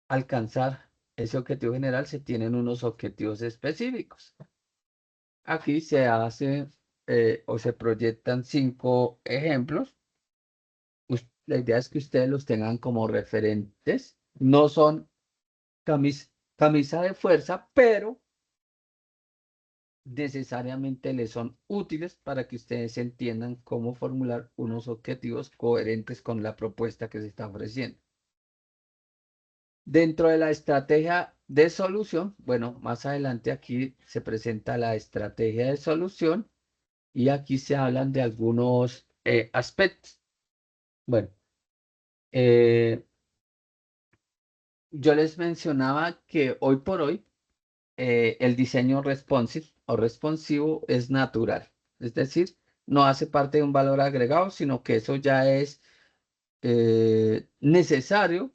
alcanzar ese objetivo general, se tienen unos objetivos específicos. Aquí se hace o se proyectan 5 ejemplos. La idea es que ustedes los tengan como referentes. No son camisa de fuerza, pero necesariamente les son útiles para que ustedes entiendan cómo formular unos objetivos coherentes con la propuesta que se está ofreciendo. Dentro de la estrategia de solución, bueno, más adelante aquí se presenta la estrategia de solución y aquí se hablan de algunos aspectos. Bueno, yo les mencionaba que hoy por hoy el diseño responsive o responsivo es natural, es decir, no hace parte de un valor agregado, sino que eso ya es necesario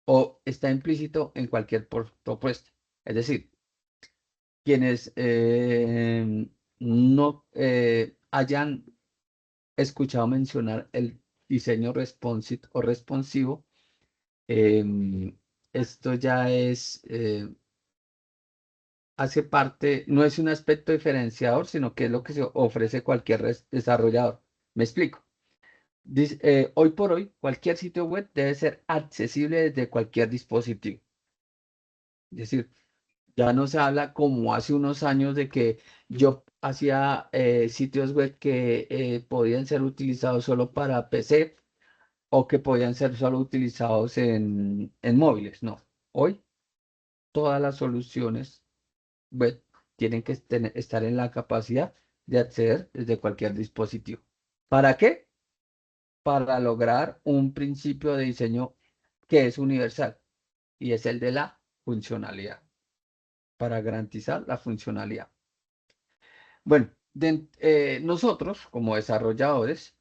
o está implícito en cualquier propuesta. Es decir, quienes no hayan escuchado mencionar el diseño responsive o responsivo, esto ya es, hace parte, no es un aspecto diferenciador, sino que es lo que se ofrece cualquier desarrollador. Me explico. Hoy por hoy, cualquier sitio web debe ser accesible desde cualquier dispositivo. Es decir, ya no se habla como hace unos años de que yo hacía sitios web que podían ser utilizados solo para PC o que podían ser solo utilizados en móviles. No, hoy todas las soluciones web tienen que estar en la capacidad de acceder desde cualquier dispositivo. ¿Para qué? Para lograr un principio de diseño que es universal y es el de la funcionalidad, para garantizar la funcionalidad. Bueno, nosotros como desarrolladores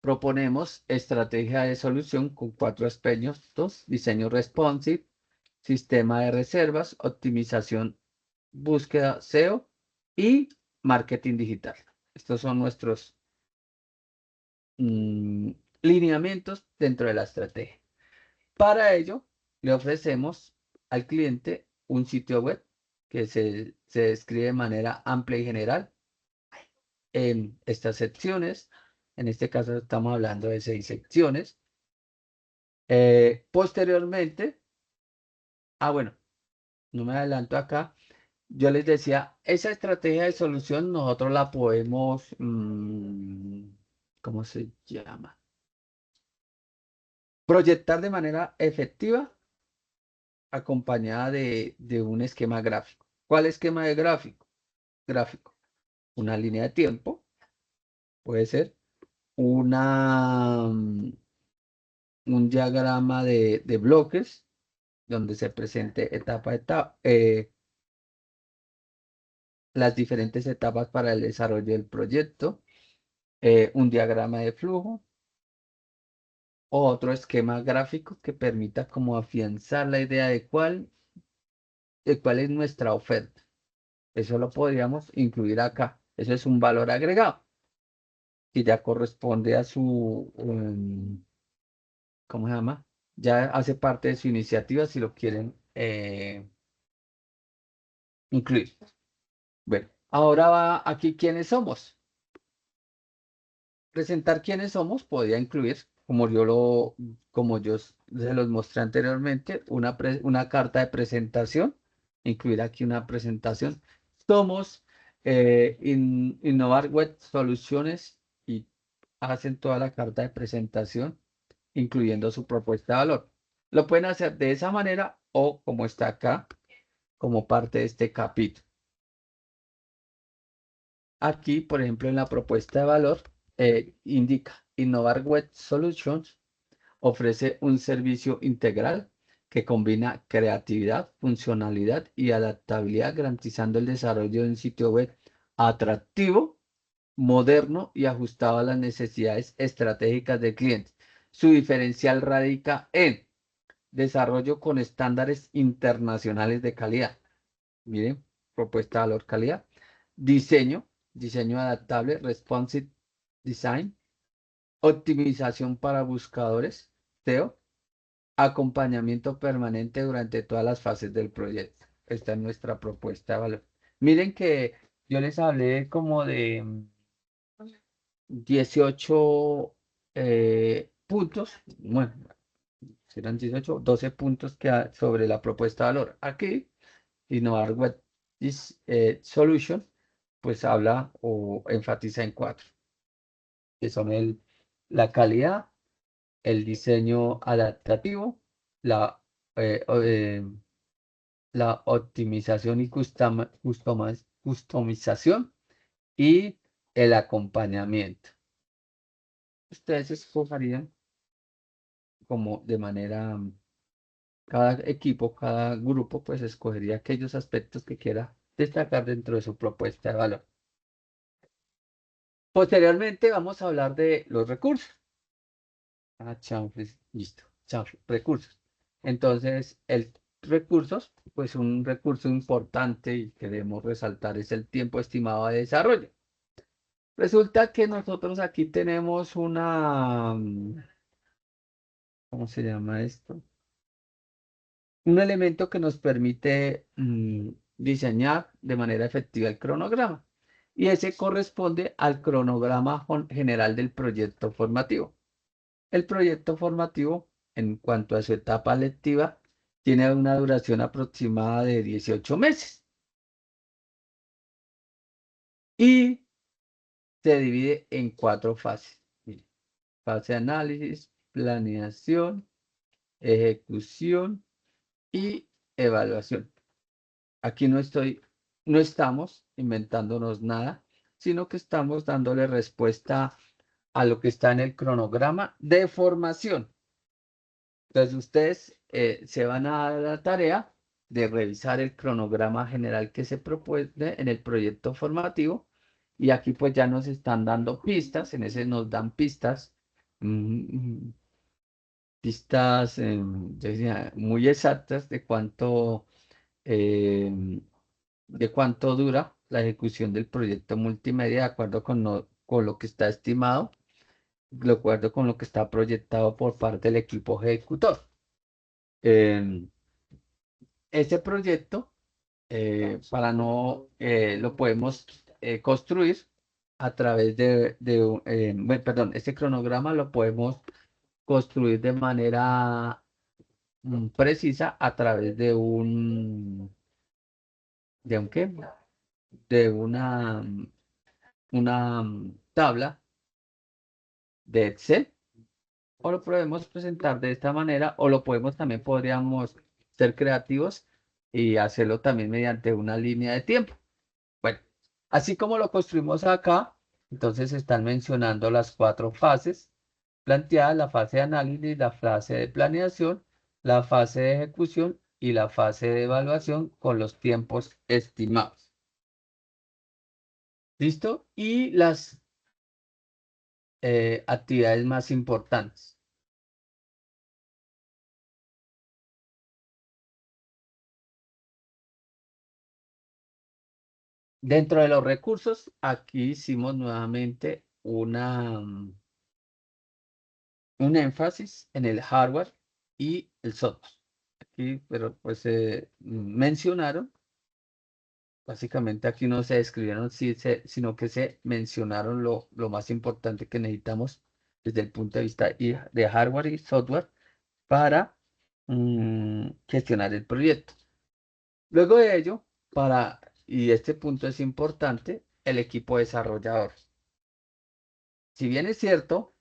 proponemos estrategia de solución con 4 aspectos: diseño responsive, sistema de reservas, optimización, búsqueda SEO y marketing digital. Estos son nuestros lineamientos dentro de la estrategia. Para ello, le ofrecemos al cliente un sitio web que se describe de manera amplia y general en estas secciones. En este caso estamos hablando de 6 secciones. Posteriormente, bueno, no me adelanto acá. Yo les decía, esa estrategia de solución nosotros la podemos, ¿cómo se llama? Proyectar de manera efectiva acompañada de un esquema gráfico. ¿Cuál esquema de gráfico? Una línea de tiempo, puede ser un diagrama de bloques donde se presente etapa a etapa, las diferentes etapas para el desarrollo del proyecto, un diagrama de flujo, o otro esquema gráfico que permita como afianzar la idea de cuál es nuestra oferta. Eso lo podríamos incluir acá. Eso es un valor agregado que ya corresponde a su, ¿cómo se llama? Ya hace parte de su iniciativa si lo quieren incluir. Bueno, ahora va aquí quiénes somos. Presentar quiénes somos podría incluir, como yo se los mostré anteriormente, una carta de presentación, incluir aquí una presentación. Somos Innovar Web Soluciones y hacen toda la carta de presentación, incluyendo su propuesta de valor. Lo pueden hacer de esa manera o como está acá, como parte de este capítulo. Aquí, por ejemplo, en la propuesta de valor, indica Innovar Web Solutions ofrece un servicio integral que combina creatividad, funcionalidad y adaptabilidad, garantizando el desarrollo de un sitio web atractivo, moderno y ajustado a las necesidades estratégicas del cliente. Su diferencial radica en desarrollo con estándares internacionales de calidad. Miren, propuesta de valor calidad. Diseño adaptable, responsive design. Optimización para buscadores, SEO. Acompañamiento permanente durante todas las fases del proyecto. Esta es nuestra propuesta de valor. Miren que yo les hablé como de 18 puntos, bueno, serán 18, 12 puntos sobre la propuesta de valor. Aquí, Innovar Web Solution, pues habla o enfatiza en 4, que son la calidad, el diseño adaptativo, la, eh, o- eh, la optimización y customización y el acompañamiento. Ustedes escogerían como de manera, cada equipo, cada grupo, pues escogería aquellos aspectos que quiera destacar dentro de su propuesta de valor. Posteriormente vamos a hablar de los recursos. Chanfles, listo. Chanfles, recursos. Entonces, recursos, pues un recurso importante y queremos resaltar es el tiempo estimado de desarrollo. Resulta que nosotros aquí tenemos ¿cómo se llama esto? Un elemento que nos permite diseñar de manera efectiva el cronograma. Y ese corresponde al cronograma general del proyecto formativo. El proyecto formativo, en cuanto a su etapa lectiva, tiene una duración aproximada de 18 meses y se divide en 4 fases. Mire, fase de análisis, planeación, ejecución y evaluación. Aquí no estamos inventándonos nada, sino que estamos dándole respuesta a lo que está en el cronograma de formación. Entonces ustedes se van a dar la tarea de revisar el cronograma general que se propone en el proyecto formativo y aquí pues ya nos están dando pistas, en ese nos dan pistas, mm, pistas yo decía, muy exactas eh, de cuánto dura la ejecución del proyecto multimedia de acuerdo con lo que está estimado, de acuerdo con lo que está proyectado por parte del equipo ejecutor. Em, Este proyecto, para no, lo podemos construir a través perdón, este cronograma lo podemos construir de manera precisa a través ¿de un qué? De una tabla de Excel, o lo podemos presentar de esta manera, o lo podríamos ser creativos y hacerlo también mediante una línea de tiempo. Bueno, así como lo construimos acá, entonces están mencionando las 4 fases planteadas: la fase de análisis, la fase de planeación, la fase de ejecución y la fase de evaluación con los tiempos estimados. ¿Listo? Y las actividades más importantes. Dentro de los recursos, aquí hicimos nuevamente un énfasis en el hardware y el software. Aquí, pero pues se mencionaron, básicamente aquí no se describieron, sino que se mencionaron lo más importante que necesitamos desde el punto de vista de hardware y software para gestionar el proyecto. Luego de ello, y este punto es importante, el equipo desarrollador. Si bien es cierto,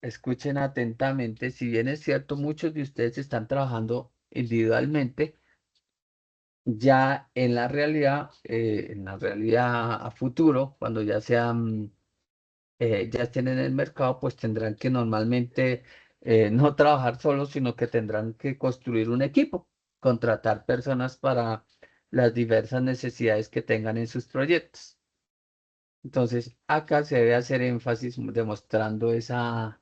escuchen atentamente, si bien es cierto, muchos de ustedes están trabajando individualmente, Ya en la realidad a futuro, cuando ya sean, ya estén en el mercado, pues tendrán que normalmente no trabajar solos, sino que tendrán que construir un equipo, contratar personas para las diversas necesidades que tengan en sus proyectos. Entonces, acá se debe hacer énfasis demostrando esa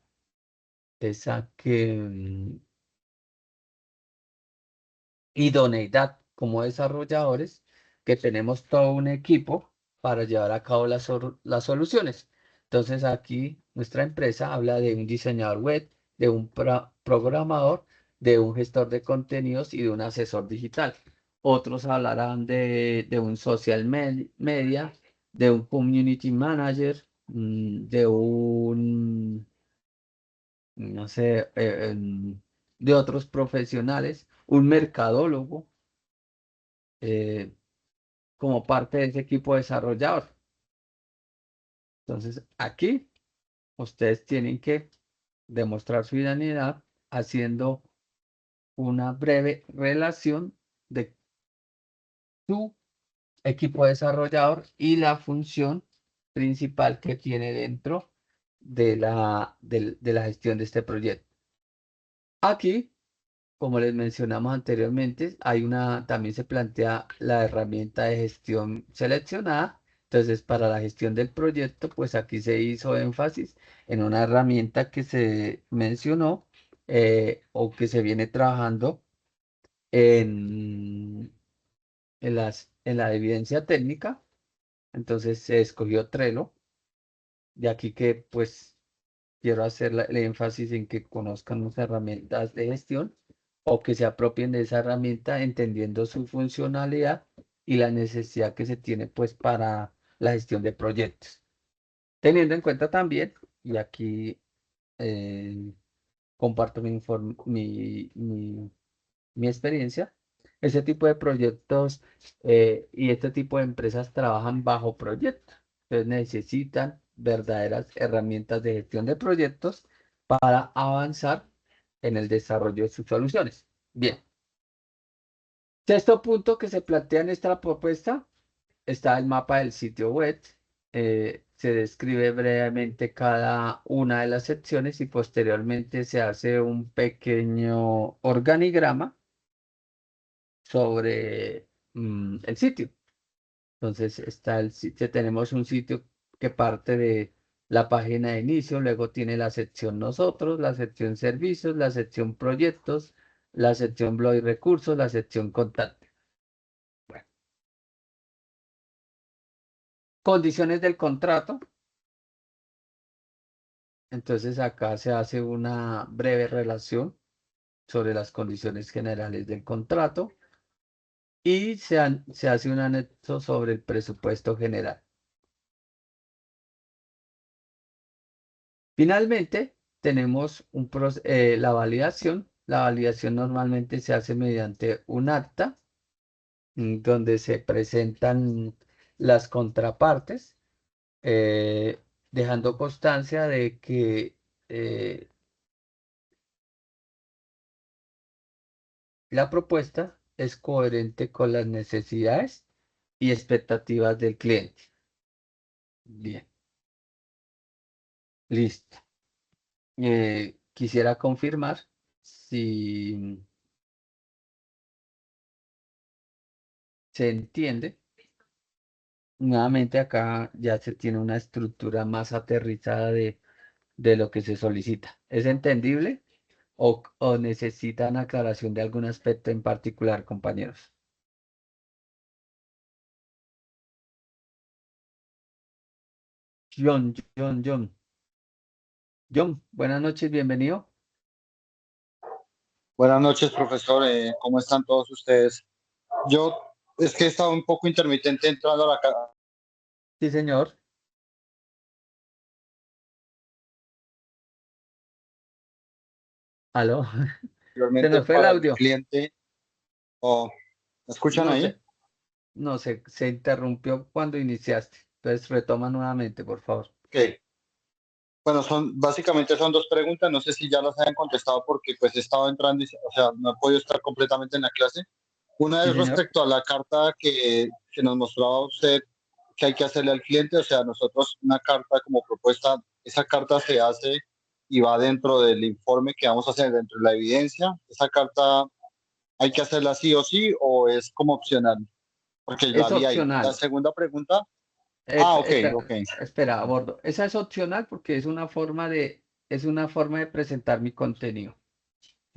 idoneidad como desarrolladores, que tenemos todo un equipo para llevar a cabo las soluciones. Entonces, aquí nuestra empresa habla de un diseñador web, de un programador, de un gestor de contenidos y de un asesor digital. Otros hablarán de un social media, de un community manager, de un, no sé, de otros profesionales, un mercadólogo, eh, como parte de ese equipo desarrollador. Entonces, aquí ustedes tienen que demostrar su identidad haciendo una breve relación de su equipo desarrollador y la función principal que tiene dentro de la gestión de este proyecto. Aquí, como les mencionamos anteriormente, también se plantea la herramienta de gestión seleccionada. Entonces, para la gestión del proyecto, pues aquí se hizo énfasis en una herramienta que se mencionó, o que se viene trabajando en, en la evidencia técnica. Entonces, se escogió Trello, de aquí que pues quiero hacer el énfasis en que conozcan las herramientas de gestión o que se apropien de esa herramienta entendiendo su funcionalidad y la necesidad que se tiene pues para la gestión de proyectos. Teniendo en cuenta también, y aquí eh, comparto mi experiencia, ese tipo de proyectos y este tipo de empresas trabajan bajo proyectos. Entonces necesitan verdaderas herramientas de gestión de proyectos para avanzar en el desarrollo de sus soluciones. Bien, sexto punto que se plantea en esta propuesta está el mapa del sitio web. Se describe brevemente cada una de las secciones y posteriormente se hace un pequeño organigrama sobre el sitio. Entonces está el sitio, tenemos un sitio que parte de la página de inicio, luego tiene la sección nosotros, la sección servicios, la sección proyectos, la sección blog y recursos, la sección contacto. Bueno, condiciones del contrato. Entonces acá se hace una breve relación sobre las condiciones generales del contrato y se hace un anexo sobre el presupuesto general. Finalmente, tenemos la validación. La validación normalmente se hace mediante un acta donde se presentan las contrapartes, eh, dejando constancia de que eh, la propuesta es coherente con las necesidades y expectativas del cliente. Bien, listo. Quisiera confirmar si se entiende. Nuevamente acá ya se tiene una estructura más aterrizada de lo que se solicita. ¿Es entendible o necesitan aclaración de algún aspecto en particular, compañeros? John, buenas noches, bienvenido. Buenas noches, profesor. ¿Cómo están todos ustedes? Yo es que he estado un poco intermitente entrando a la casa. Sí, señor. ¿Aló? Se Anteriormente nos fue el para el audio. cliente. ¿O ¿me escuchan No ahí? sé, no sé, se interrumpió cuando iniciaste. Entonces retoma nuevamente, por favor. Ok. Bueno, básicamente son dos preguntas. No sé si ya las hayan contestado porque pues he estado entrando, o sea, no he podido estar completamente en la clase. Una Sí, es señor. respecto a la carta que nos mostraba usted que hay que hacerle al cliente, o sea, nosotros una carta como propuesta, esa carta se hace y va dentro del informe que vamos a hacer, dentro de la evidencia. Esa carta hay que hacerla sí o sí o es como opcional, porque la Es vi ahí. La opcional. segunda pregunta, ok, ok. Espera, abordo. Esa es opcional porque es una forma de presentar mi contenido.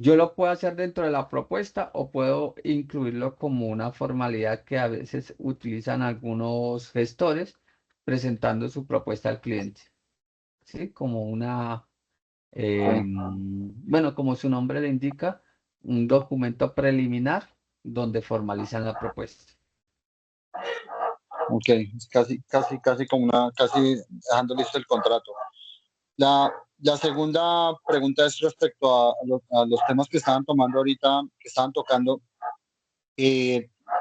Yo lo puedo hacer dentro de la propuesta o puedo incluirlo como una formalidad que a veces utilizan algunos gestores presentando su propuesta al cliente, ¿sí? Como bueno, como su nombre le indica, un documento preliminar donde formalizan la propuesta. Ok, es casi como casi dejando listo el contrato. La segunda pregunta es respecto a los temas que estaban tomando ahorita, que estaban tocando.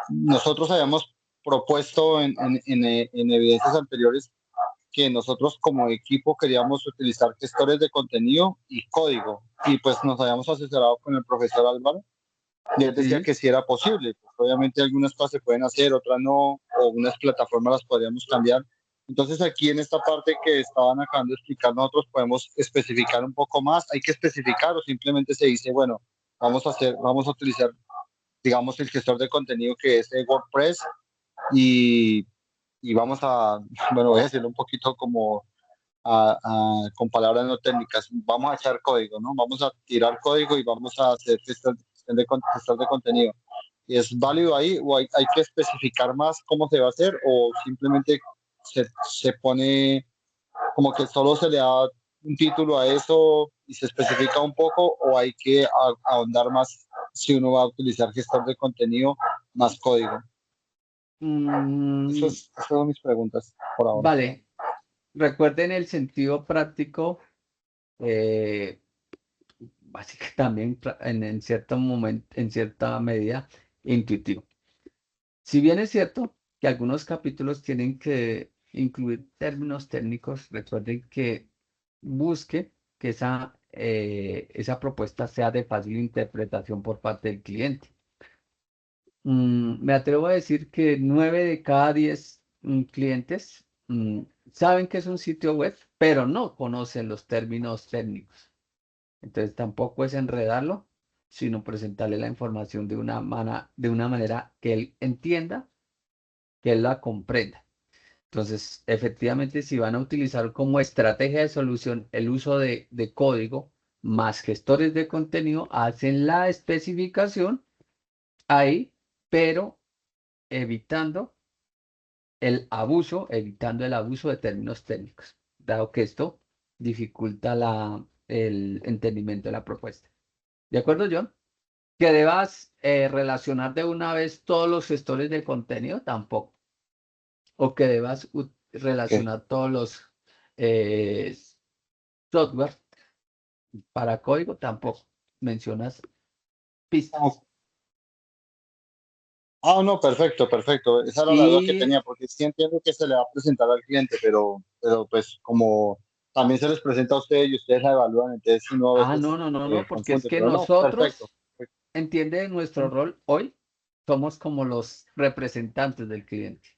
Nosotros habíamos propuesto en evidencias anteriores que nosotros como equipo queríamos utilizar gestores de contenido y código. Y pues nos habíamos asesorado con el profesor Álvaro y él decía Sí, que sí era posible. Pues obviamente algunas cosas se pueden hacer, otras no, o unas plataformas las podríamos cambiar. Entonces aquí en esta parte que estaban acabando de explicar, nosotros podemos especificar un poco más. Hay que especificar o simplemente se dice, bueno, vamos a utilizar, digamos, el gestor de contenido que es WordPress y, y vamos a, bueno, voy a decirlo un poquito como con palabras no técnicas, vamos a echar código, ¿no? Vamos a tirar código y vamos a hacer gestor de contenido. ¿Y es válido ahí o hay que especificar más cómo se va a hacer o simplemente se pone como que solo se le da un título a eso y se especifica un poco o hay que ahondar más si uno va a utilizar gestor de contenido más código? Mm, Esas son mis preguntas por ahora. vale. Recuerden el sentido práctico, básicamente también en cierto momento, en cierta medida, intuitivo. Si bien es cierto que algunos capítulos tienen que incluir términos técnicos, recuerden que busque que esa propuesta sea de fácil interpretación por parte del cliente. Me atrevo a decir que 9 de cada 10 clientes saben que es un sitio web, pero no conocen los términos técnicos. Entonces tampoco es enredarlo, sino presentarle la información de una manera que él entienda, que él la comprenda. Entonces, efectivamente, si van a utilizar como estrategia de solución el uso de código más gestores de contenido, hacen la especificación ahí, pero evitando evitando el abuso de términos técnicos, dado que esto dificulta el entendimiento de la propuesta. ¿De acuerdo, John? Que debas relacionar de una vez todos los gestores de contenido, tampoco. O que debas Okay. relacionar todos los eh, software para código, tampoco. Mencionas pistas. No, perfecto, perfecto. Esa era la duda que Y, tenía, porque sí entiendo que se le va a presentar al cliente, pero pues como también se les presenta a ustedes y ustedes la evalúan, entonces uno a no, veces no, no, no, porque es confunde, que pero no, perfecto. nosotros, entiende nuestro rol hoy, somos como los representantes del cliente.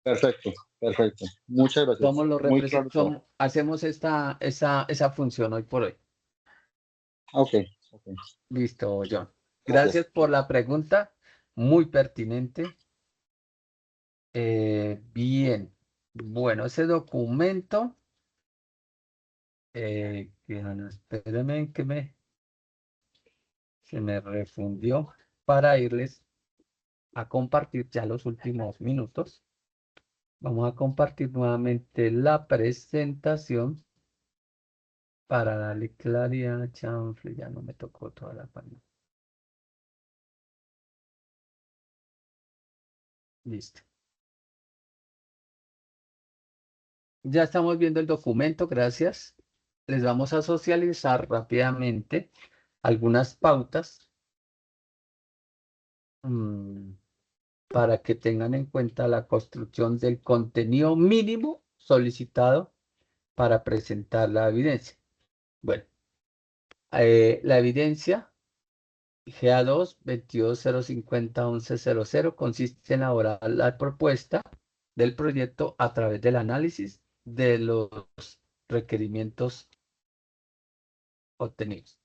Perfecto, perfecto. Muchas Somos gracias. los Muy claro todo. hacemos esa función hoy por hoy. Ok, ok. Listo, John. Gracias Gracias. por la pregunta, muy pertinente. Bien, bueno, ese documento, espérenme que se me refundió para irles a compartir ya los últimos minutos. Vamos a compartir nuevamente la presentación para darle claridad a chanfle. Ya no me tocó toda la página. Listo. Ya estamos viendo el documento, gracias. Les vamos a socializar rápidamente algunas pautas para que tengan en cuenta la construcción del contenido mínimo solicitado para presentar la evidencia. Bueno, la evidencia GA2 22.050.11.00 consiste en elaborar la propuesta del proyecto a través del análisis de los requerimientos obtenidos.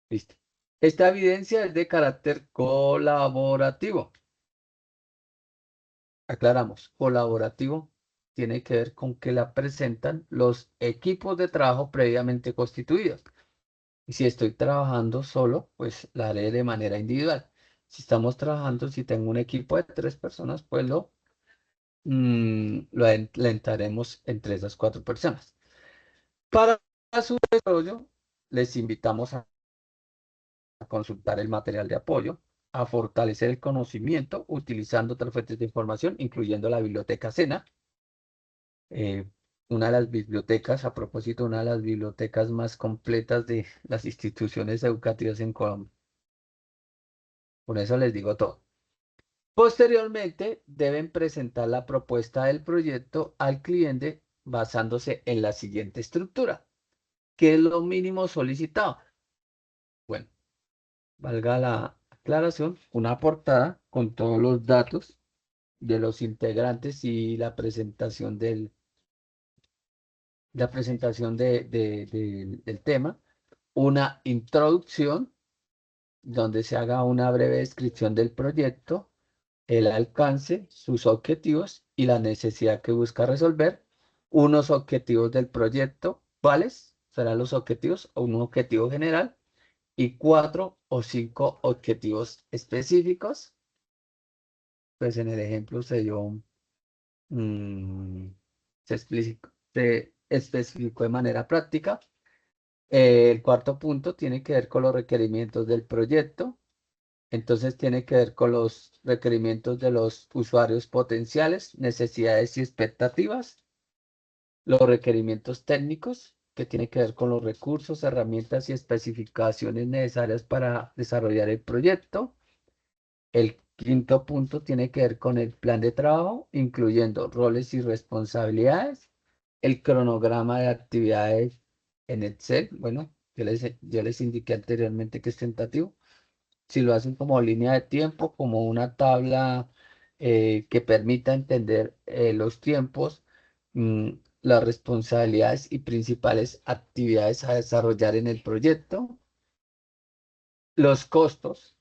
Listo. Esta evidencia es de carácter colaborativo. Aclaramos, colaborativo tiene que ver con que la presentan los equipos de trabajo previamente constituidos. Y si estoy trabajando solo, pues la haré de manera individual. Si estamos trabajando, si tengo un equipo de 3 personas, pues lo entraremos entre esas 4 personas. Para su desarrollo, les invitamos a consultar el material de apoyo, a fortalecer el conocimiento utilizando otras fuentes de información, incluyendo la biblioteca SENA. Una de las bibliotecas, a propósito, una de las bibliotecas más completas de las instituciones educativas en Colombia. Por eso les digo todo. Posteriormente, deben presentar la propuesta del proyecto al cliente basándose en la siguiente estructura. ¿Qué es lo mínimo solicitado? Bueno, valga la aclaración, una portada con todos los datos de los integrantes y la presentación del tema, una introducción donde se haga una breve descripción del proyecto, el alcance, sus objetivos y la necesidad que busca resolver, unos objetivos del proyecto, ¿cuáles serán los objetivos? O un objetivo general y 4 o 5 objetivos específicos. Pues en el ejemplo se especificó de manera práctica. El cuarto punto tiene que ver con los requerimientos del proyecto. Entonces tiene que ver con los requerimientos de los usuarios potenciales, necesidades y expectativas. Los requerimientos técnicos, que tiene que ver con los recursos, herramientas y especificaciones necesarias para desarrollar el proyecto. El quinto punto tiene que ver con el plan de trabajo, incluyendo roles y responsabilidades, el cronograma de actividades en Excel. Bueno, yo les indiqué anteriormente que es tentativo. Si lo hacen como línea de tiempo, como una tabla que permita entender los tiempos, mm, las responsabilidades y principales actividades a desarrollar en el proyecto. Los costos,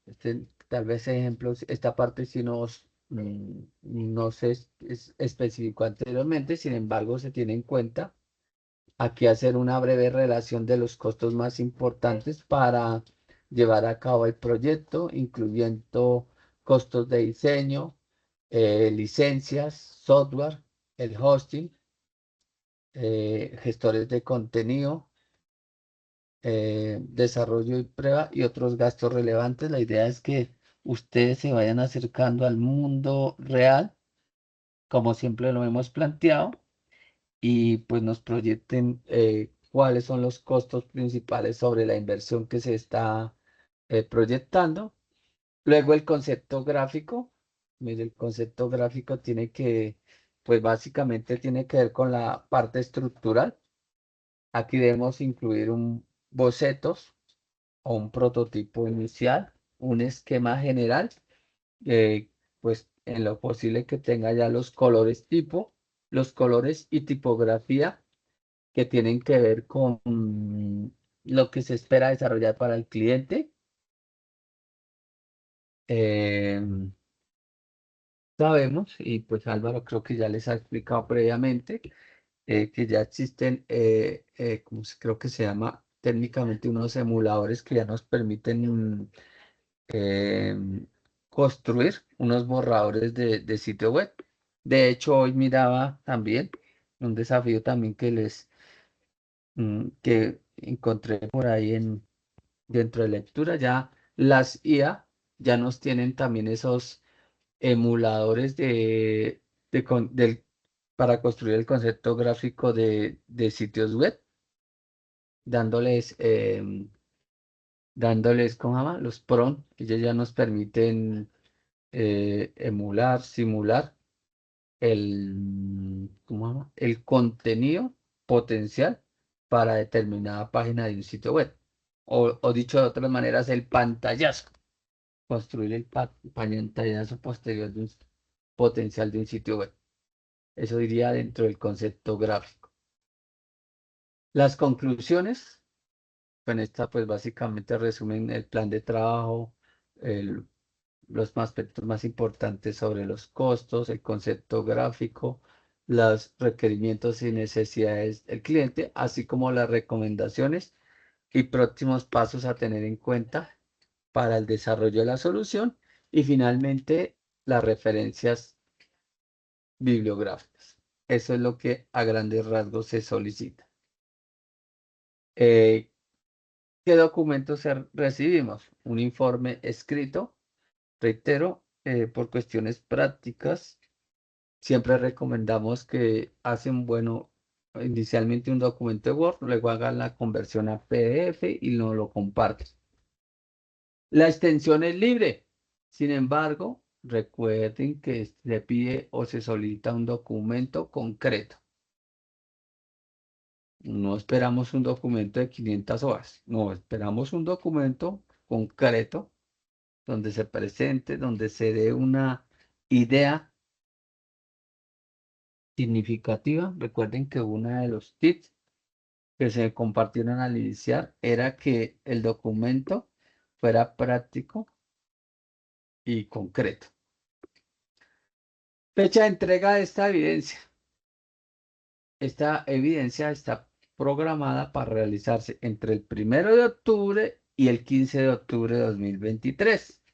tal vez ejemplos, esta parte sí no se especificó anteriormente, sin embargo se tiene en cuenta aquí hacer una breve relación de los costos más importantes para llevar a cabo el proyecto, incluyendo costos de diseño, licencias, software, el hosting, gestores de contenido, desarrollo y prueba y otros gastos relevantes. La idea es que ustedes se vayan acercando al mundo real, como siempre lo hemos planteado, y pues nos proyecten cuáles son los costos principales sobre la inversión que se está proyectando. Luego el concepto gráfico. Mire, el concepto gráfico pues básicamente tiene que ver con la parte estructural. Aquí debemos incluir un bocetos o un prototipo inicial, un esquema general, pues en lo posible que tenga ya los colores tipo, los colores y tipografía que tienen que ver con lo que se espera desarrollar para el cliente. Sabemos, y pues Álvaro creo que ya les ha explicado previamente, que ya existen, creo que se llama técnicamente unos emuladores que ya nos permiten construir unos borradores de sitio web. De hecho, hoy miraba también un desafío también que encontré por ahí dentro de lectura. Ya las IA ya nos tienen también esos emuladores para construir el concepto gráfico de sitios web, dándoles, ¿cómo se llama? Los prompts, que ellos ya nos permiten emular, simular ¿cómo se llama? El contenido potencial para determinada página de un sitio web. O dicho de otras maneras, el pantallazo. Construir el pantallazo posterior de un potencial de un sitio web. Eso iría dentro del concepto gráfico. Las conclusiones, con esta pues básicamente resumen el plan de trabajo, los aspectos más importantes sobre los costos, el concepto gráfico, los requerimientos y necesidades del cliente, así como las recomendaciones y próximos pasos a tener en cuenta para el desarrollo de la solución y finalmente las referencias bibliográficas. Eso es lo que a grandes rasgos se solicita. ¿Qué documentos recibimos? Un informe escrito, reitero, por cuestiones prácticas. Siempre recomendamos que hacen, bueno, inicialmente un documento de Word, luego hagan la conversión a PDF y no lo comparten. La extensión es libre. Sin embargo, recuerden que se pide o se solicita un documento concreto. No esperamos un documento de 500 hojas. No, esperamos un documento concreto donde se presente, donde se dé una idea significativa. Recuerden que uno de los tips que se compartieron al iniciar era que el documento fuera práctico y concreto. Fecha de entrega de esta evidencia. Esta evidencia está programada para realizarse entre el 1 de octubre y el 15 de octubre de 2023.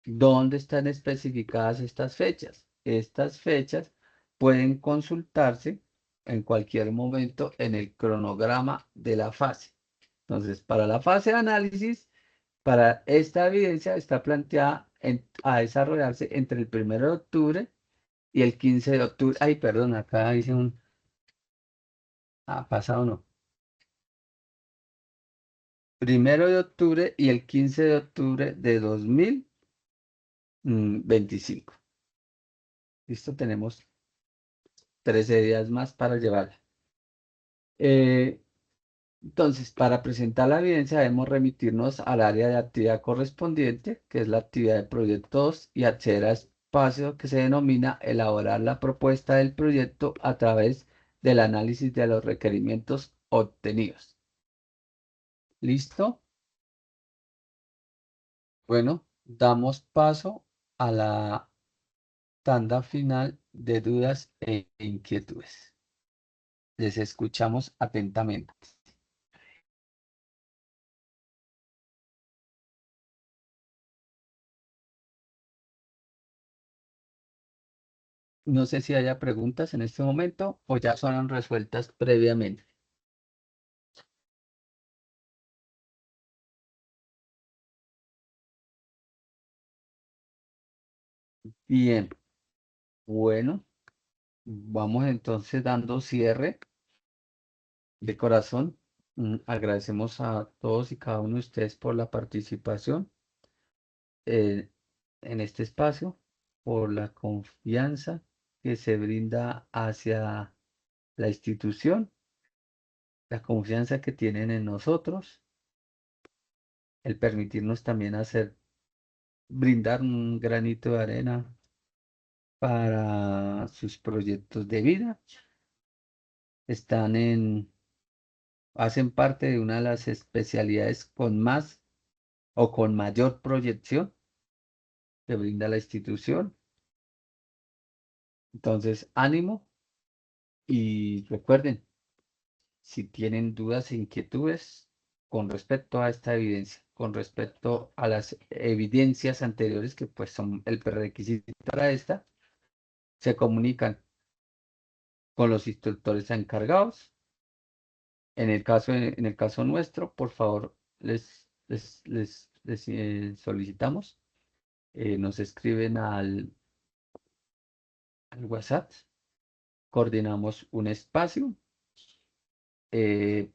¿Dónde están especificadas estas fechas? Estas fechas pueden consultarse en cualquier momento en el cronograma de la fase. Entonces, para la fase de análisis, para esta evidencia está planteada a desarrollarse entre el 1 de octubre y el 15 de octubre. Ay, perdón, acá hice un... Ah, pasado no. 1 de octubre y el 15 de octubre de 2025. Listo, tenemos 13 días más para llevarla. Entonces, para presentar la evidencia debemos remitirnos al área de actividad correspondiente, que es la actividad de proyectos, y acceder a espacio que se denomina elaborar la propuesta del proyecto a través del análisis de los requerimientos obtenidos. ¿Listo? Bueno, damos paso a la tanda final de dudas e inquietudes. Les escuchamos atentamente. No sé si haya preguntas en este momento o ya son resueltas previamente. Bien, bueno, vamos entonces dando cierre de corazón. Agradecemos a todos y cada uno de ustedes por la participación eh, en este espacio, por la confianza que se brinda hacia la institución, la confianza que tienen en nosotros, el permitirnos también brindar un granito de arena para sus proyectos de vida. Hacen parte de una de las especialidades con más o con mayor proyección que brinda la institución. Entonces, ánimo y recuerden, si tienen dudas e inquietudes con respecto a esta evidencia, con respecto a las evidencias anteriores que pues son el prerequisito para esta, se comunican con los instructores encargados. En el caso nuestro, por favor, les solicitamos, nos escriben al WhatsApp, coordinamos un espacio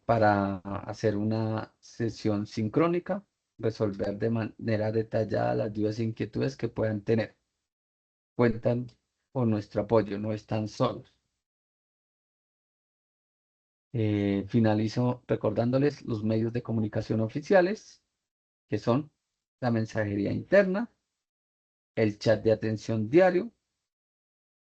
para hacer una sesión sincrónica, resolver de manera detallada las dudas e inquietudes que puedan tener. Cuentan con nuestro apoyo, no están solos. Finalizo recordándoles los medios de comunicación oficiales, que son la mensajería interna, el chat de atención diario,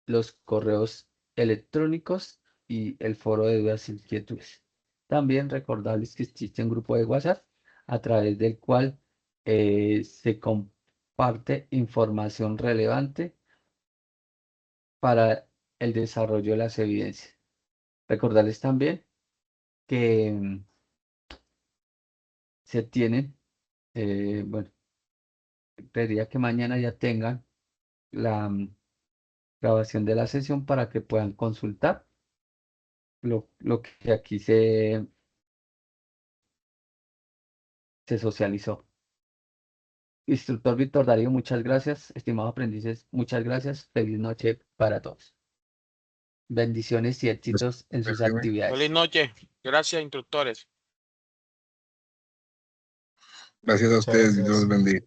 los correos electrónicos y el foro de dudas e inquietudes. También recordarles que existe un grupo de WhatsApp a través del cual se comparte información relevante para el desarrollo de las evidencias. Recordarles también que se tienen, bueno, pediría que mañana ya tengan la grabación de la sesión para que puedan consultar lo que aquí se socializó. Instructor Víctor Darío, muchas gracias. Estimados aprendices, muchas gracias. Feliz noche para todos. Bendiciones y éxitos en sus Feliz actividades. noche. Gracias, instructores. Gracias a ustedes y Dios los bendiga.